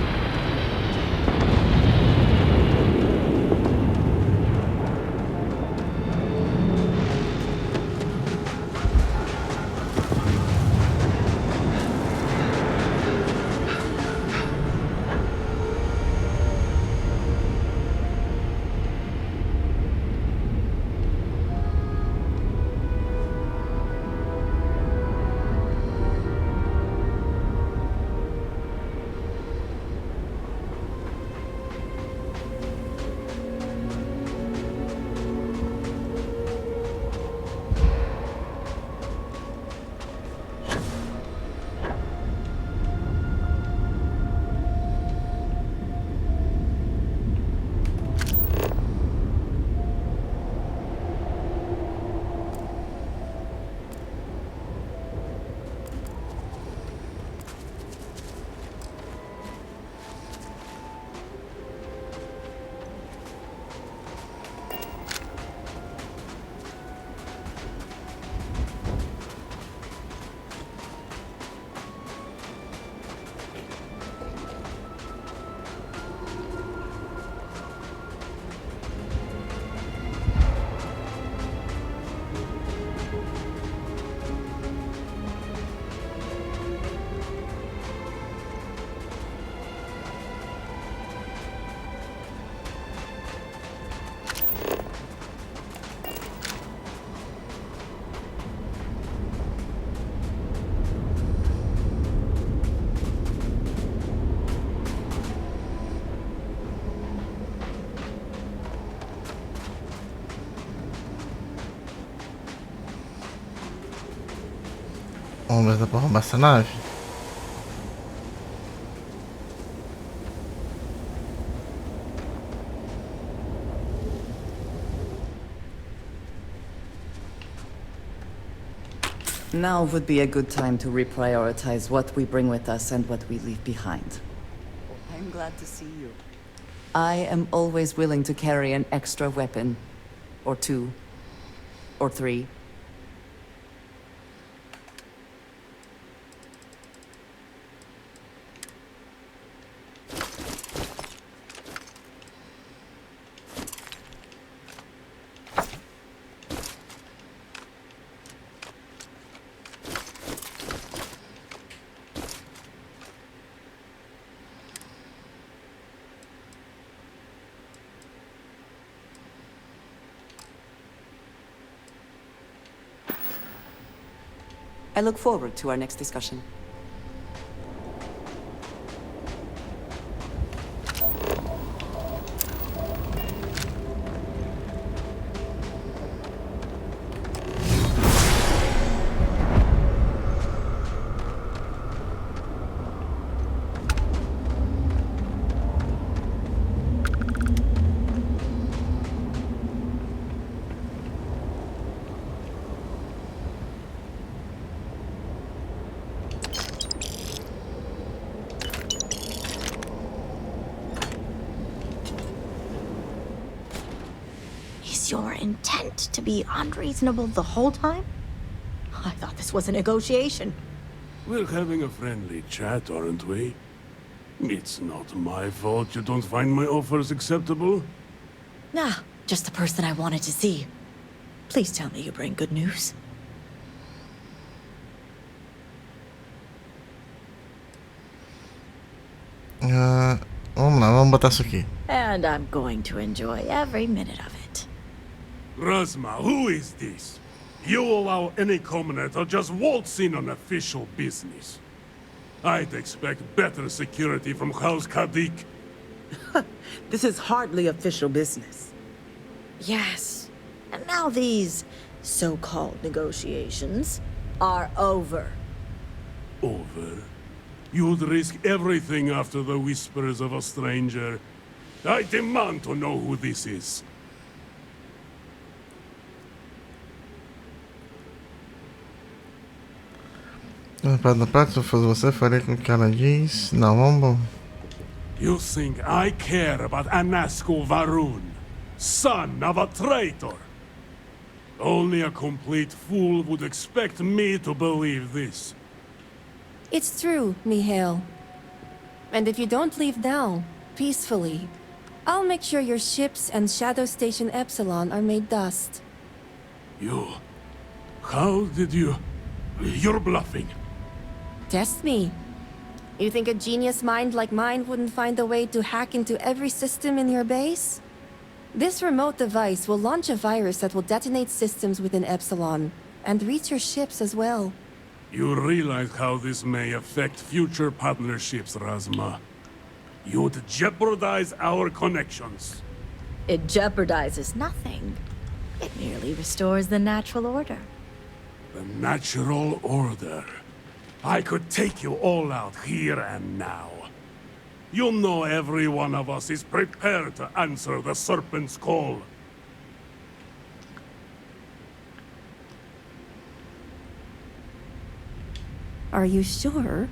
Vamos ver se dá pra roubar essa nave. Now would be a good time to reprioritize what we bring with us and what we leave behind. I'm glad to see you. I am always willing to carry an extra weapon. Or two. Or three. I look forward to our next discussion. Your intent to be unreasonable the whole time? I thought this was a negotiation. We're having a friendly chat, aren't we? It's not my fault you don't find my offers acceptable. Nah, just the person I wanted to see. Please tell me you bring good news. Vamos lá, vamos botar isso aqui. And I'm going to enjoy every minute of it. Razma, who is this? You allow any commoner to just waltz in on official business. I'd expect better security from House Kadik. This is hardly official business. Yes. And now these so-called negotiations are over. Over? You'd risk everything after the whispers of a stranger. I demand to know who this is. Na prática, se eu fosse você, faria com que ela diz. Não, vamos. You think I care about Anasko Varun, son of a traitor? Only a complete fool would expect me to believe this. It's true, Mihail. And if you don't leave now, peacefully, I'll make sure your ships and Shadow Station Epsilon are made dust. You... How did you... You're bluffing. Test me. You think a genius mind like mine wouldn't find a way to hack into every system in your base? This remote device will launch a virus that will detonate systems within Epsilon, and reach your ships as well. You realize how this may affect future partnerships, Razma. You'd jeopardize our connections. It jeopardizes nothing. It merely restores the natural order. The natural order. I could take you all out here and now. You know every one of us is prepared to answer the Serpent's call. Are you sure?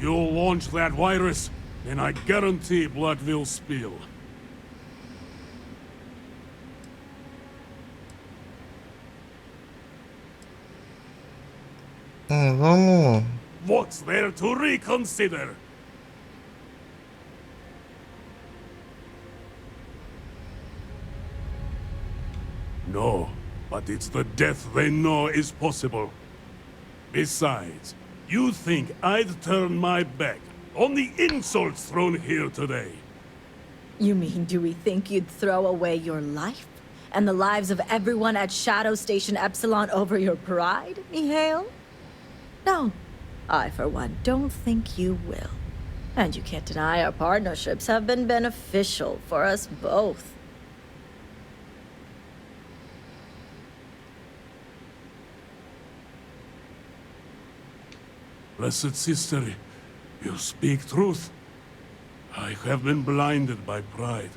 You'll launch that virus, and I guarantee blood will spill. Vamos. What's there to reconsider? No, but it's the death they know is possible. Besides, you think I'd turn my back on the insults thrown here today? You mean, do we think you'd throw away your life and the lives of everyone at Shadow Station Epsilon over your pride, Mihail? No, I for one don't think you will. And you can't deny our partnerships have been beneficial for us both. Blessed sister, you speak truth. I have been blinded by pride,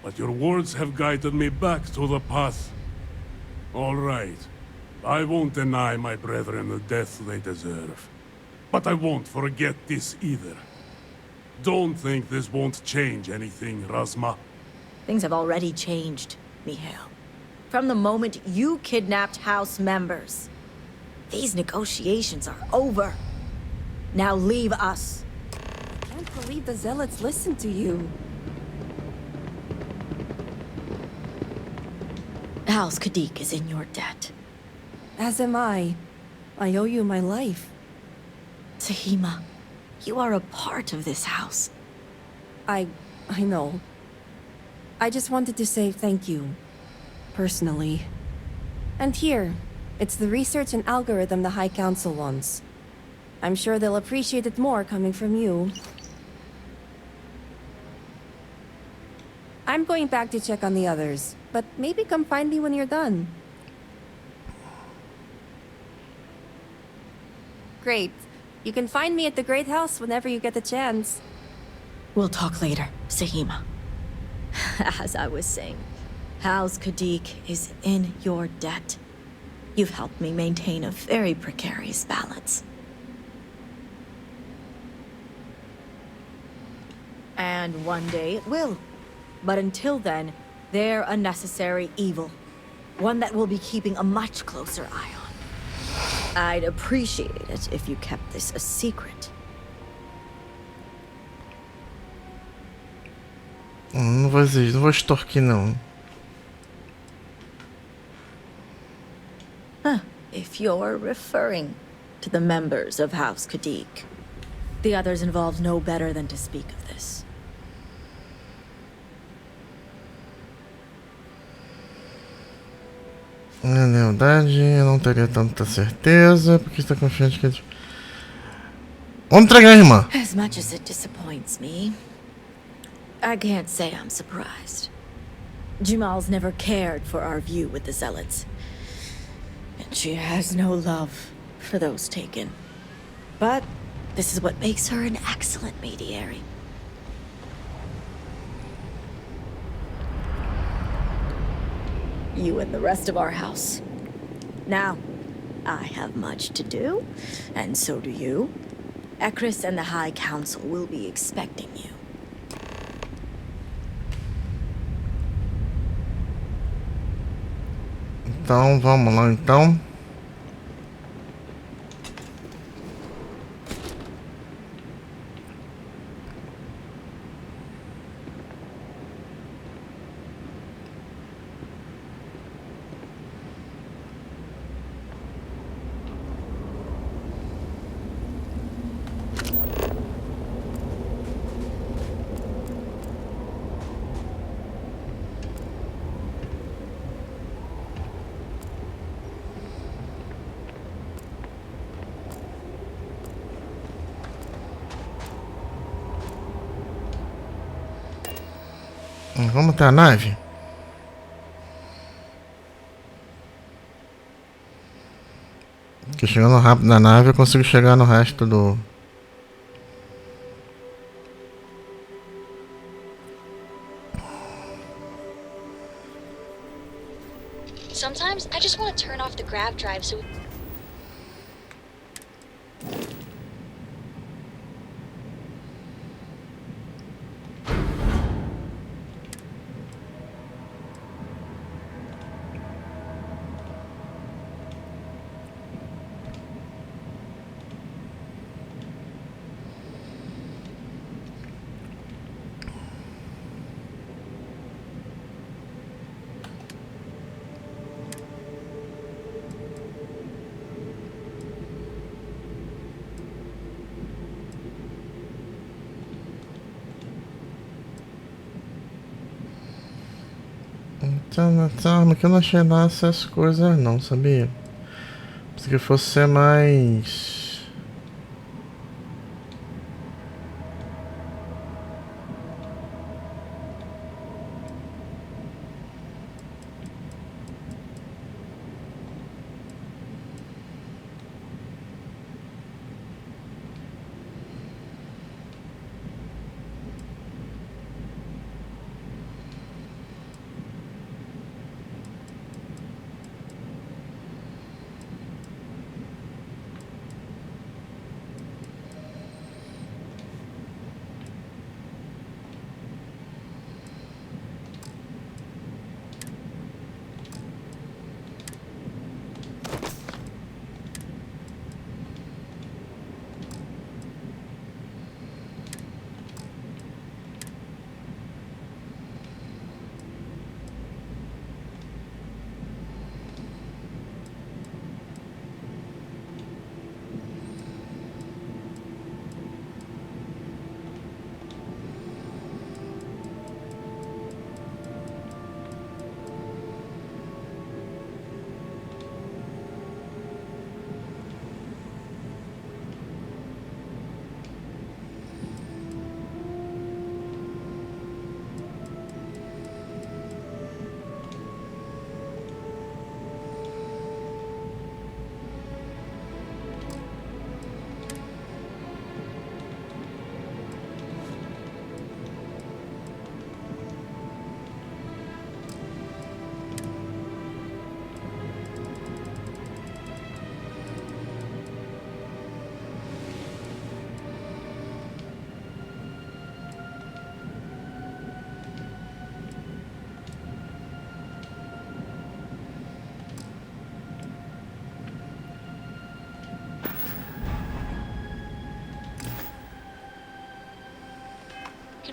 but your words have guided me back to the path. All right. I won't deny my brethren the death they deserve. But I won't forget this either. Don't think this won't change anything, Razma. Things have already changed, Mihail. From the moment you kidnapped House members. These negotiations are over. Now leave us. I can't believe the Zealots listened to you. House Kadik is in your debt. As am I. I owe you my life. Sahima, you are a part of this house. I know. I just wanted to say thank you. Personally. And here, it's the research and algorithm the High Council wants. I'm sure they'll appreciate it more coming from you. I'm going back to check on the others, but maybe come find me when you're done. Great. You can find me at the Great House whenever you get the chance. We'll talk later, Sahima. As I was saying, House Kadik is in your debt. You've helped me maintain a very precarious balance. And one day it will. But until then, they're a necessary evil. One that we'll be keeping a much closer eye on. I'd appreciate it if you kept this a secret. Não vou exigir, não vou extorquir não. If you're referring to the members of House Kadik. The others involved know better than to speak of this. A lealdade, eu não teria tanta certeza, porque está confiante que... Vamos entregar, irmã! As much as it disappoints me, I can't say I'm surprised. Jamal's never cared for our view with the Zealots. And she has no love for those taken. But this is what makes her an excellent mediator. You and the rest of our house. Now, I have much to do, and so do you. Ekris and the High Council will be expecting you. Então, vamos lá então. Vamos até a nave? Porque chegando rápido na nave eu consigo chegar no resto do... Sometimes I just want to turn off the grav drive so... Então, nessa arma que eu não achei lá essas coisas não, sabia? Pensei que fosse ser mais...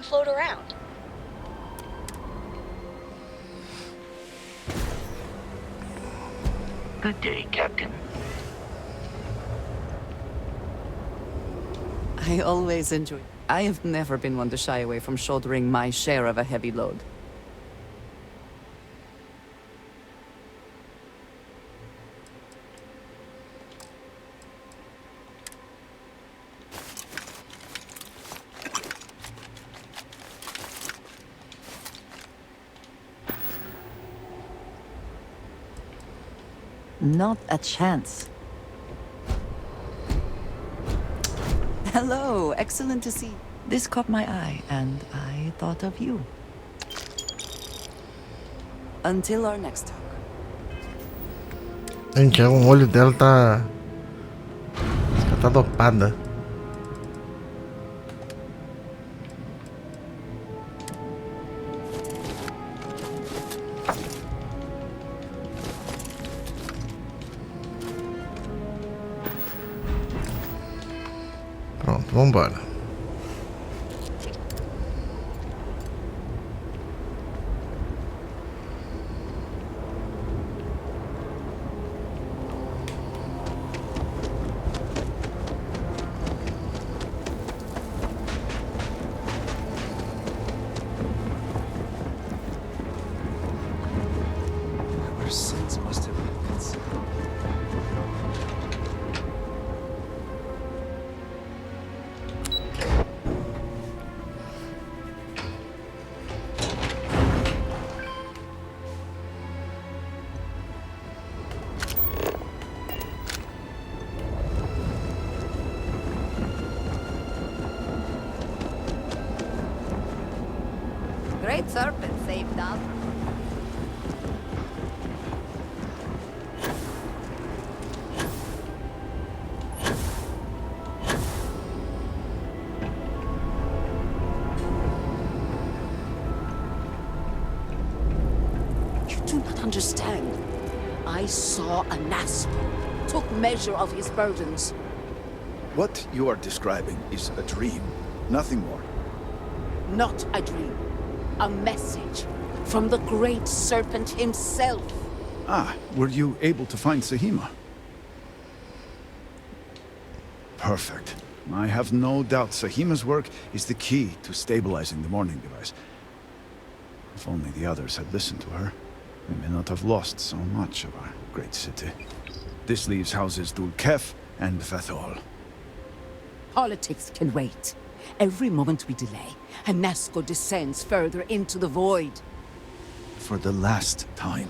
can float around. Good day, Captain. I always enjoy. I have never been one to shy away from shouldering my share of a heavy load. Not a chance. Hello, excellent to see. This caught my eye, and I thought of you. Until our next talk. Gente, o olho dela tá. Ela tá dopada. Pronto, vambora. Our sins must have been concealed. Great serpent saved us. You do not understand. I saw a nasp, took measure of his burdens. What you are describing is a dream, nothing more. Not a dream. A message from the great serpent himself. Ah, were you able to find Sahima? Perfect. I have no doubt Sahima's work is the key to stabilizing the mourning device. If only the others had listened to her, we may not have lost so much of our great city. This leaves houses Dul Kef and Fathol. Politics can wait. Every moment we delay, Hanasco descends further into the void. For the last time,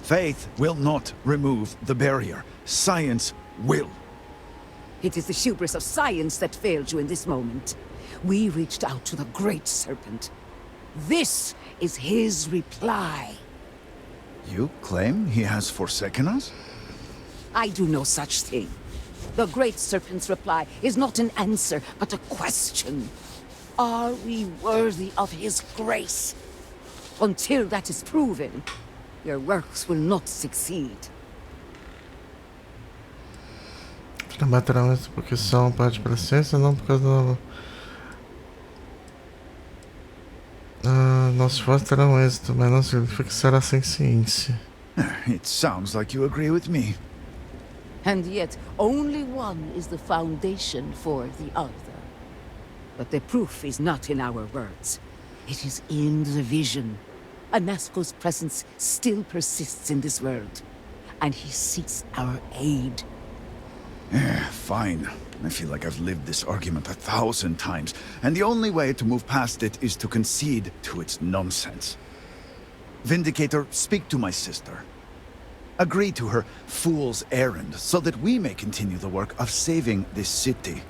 faith will not remove the barrier. Science will. It is the hubris of science that failed you in this moment. We reached out to the great serpent. This is his reply. You claim he has forsaken us? I do no such thing. The great serpent's reply is not an answer, but a question. Are we worthy of his grace? Until that is proven, your works will not succeed. Trabalharão essa porque são parte para a ciência, não por causa do... Nossos esforços terão êxito, mas não significa que será sem ciência. It sounds like you agree with me. And yet, only one is the foundation for the other. But the proof is not in our words. It is in the vision. Anasco's presence still persists in this world, and he seeks our aid. Fine. I feel like I've lived this argument 1,000 times, and the only way to move past it is to concede to its nonsense. Vindicator, speak to my sister. Agree to her fool's errand, so that we may continue the work of saving this city.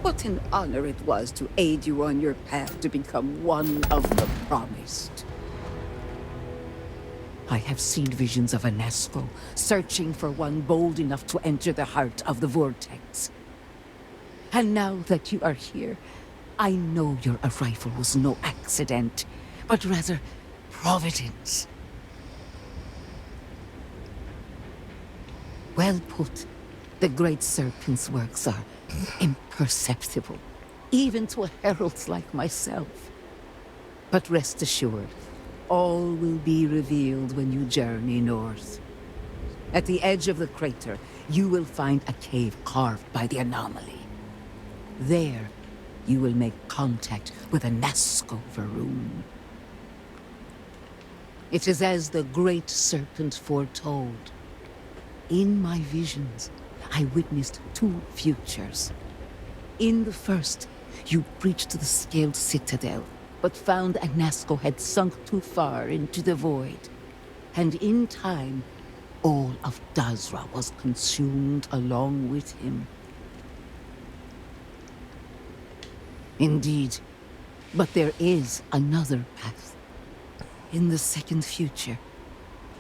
What an honor it was to aid you on your path to become one of the promised. I have seen visions of Anasco, searching for one bold enough to enter the heart of the vortex. And now that you are here, I know your arrival was no accident, but rather providence. Well put. The great serpent's works are imperceptible, even to heralds like myself. But rest assured, all will be revealed when you journey north. At the edge of the crater, you will find a cave carved by the anomaly. There, you will make contact with a Nasco Varoon. It is as the great serpent foretold. In my visions, I witnessed 2 futures. In the first, you breached the scaled citadel, but found Anasco had sunk too far into the void. And in time, all of Dazra was consumed along with him. Indeed, but there is another path. In the second future,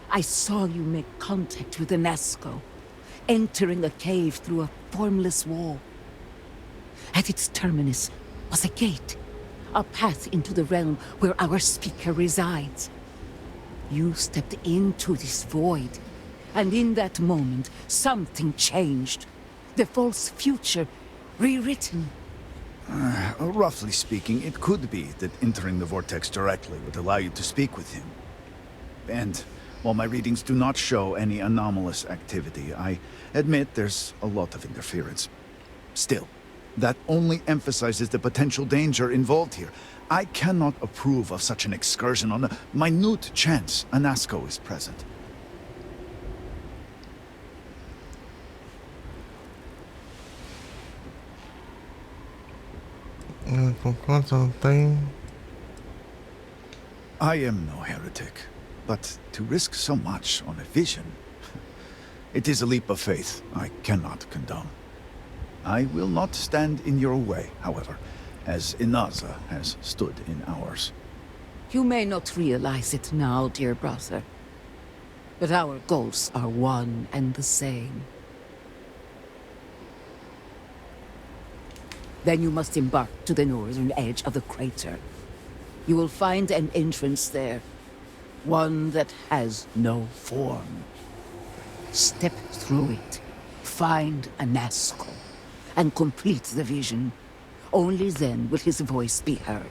I saw you make contact with Anasco, entering a cave through a formless wall. At its terminus was a gate, a path into the realm where our speaker resides. You stepped into this void, and in that moment, something changed. The false future, rewritten. Roughly speaking, it could be that entering the vortex directly would allow you to speak with him. And while my readings do not show any anomalous activity, I admit there's a lot of interference. Still, that only emphasizes the potential danger involved here. I cannot approve of such an excursion on a minute chance Anasco is present. I am no heretic, but to risk so much on a vision, it is a leap of faith I cannot condone. I will not stand in your way, however, as Inaza has stood in ours. You may not realize it now, dear brother, but our goals are one and the same. Then you must embark to the northern edge of the crater. You will find an entrance there, one that has no form. Step through it, find Anasco, and complete the vision. Only then will his voice be heard.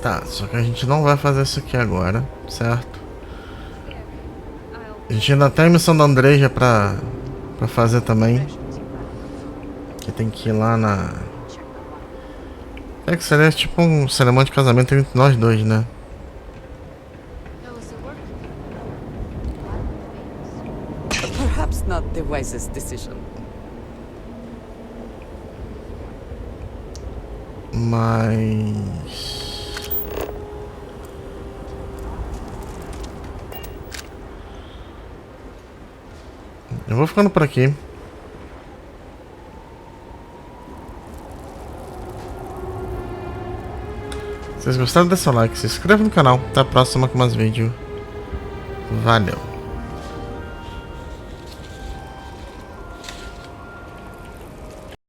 Tá, só que a gente não vai fazer isso aqui agora, certo? A gente ainda tem a missão da Andreja pra fazer também. Que tem que ir lá na... É que seria tipo um cerimônia de casamento entre nós dois, né? Perhaps not the wisest decision. Mas... eu vou ficando por aqui. Se vocês gostaram, deixa o like, se inscreva no canal. Até a próxima com mais vídeo. Valeu!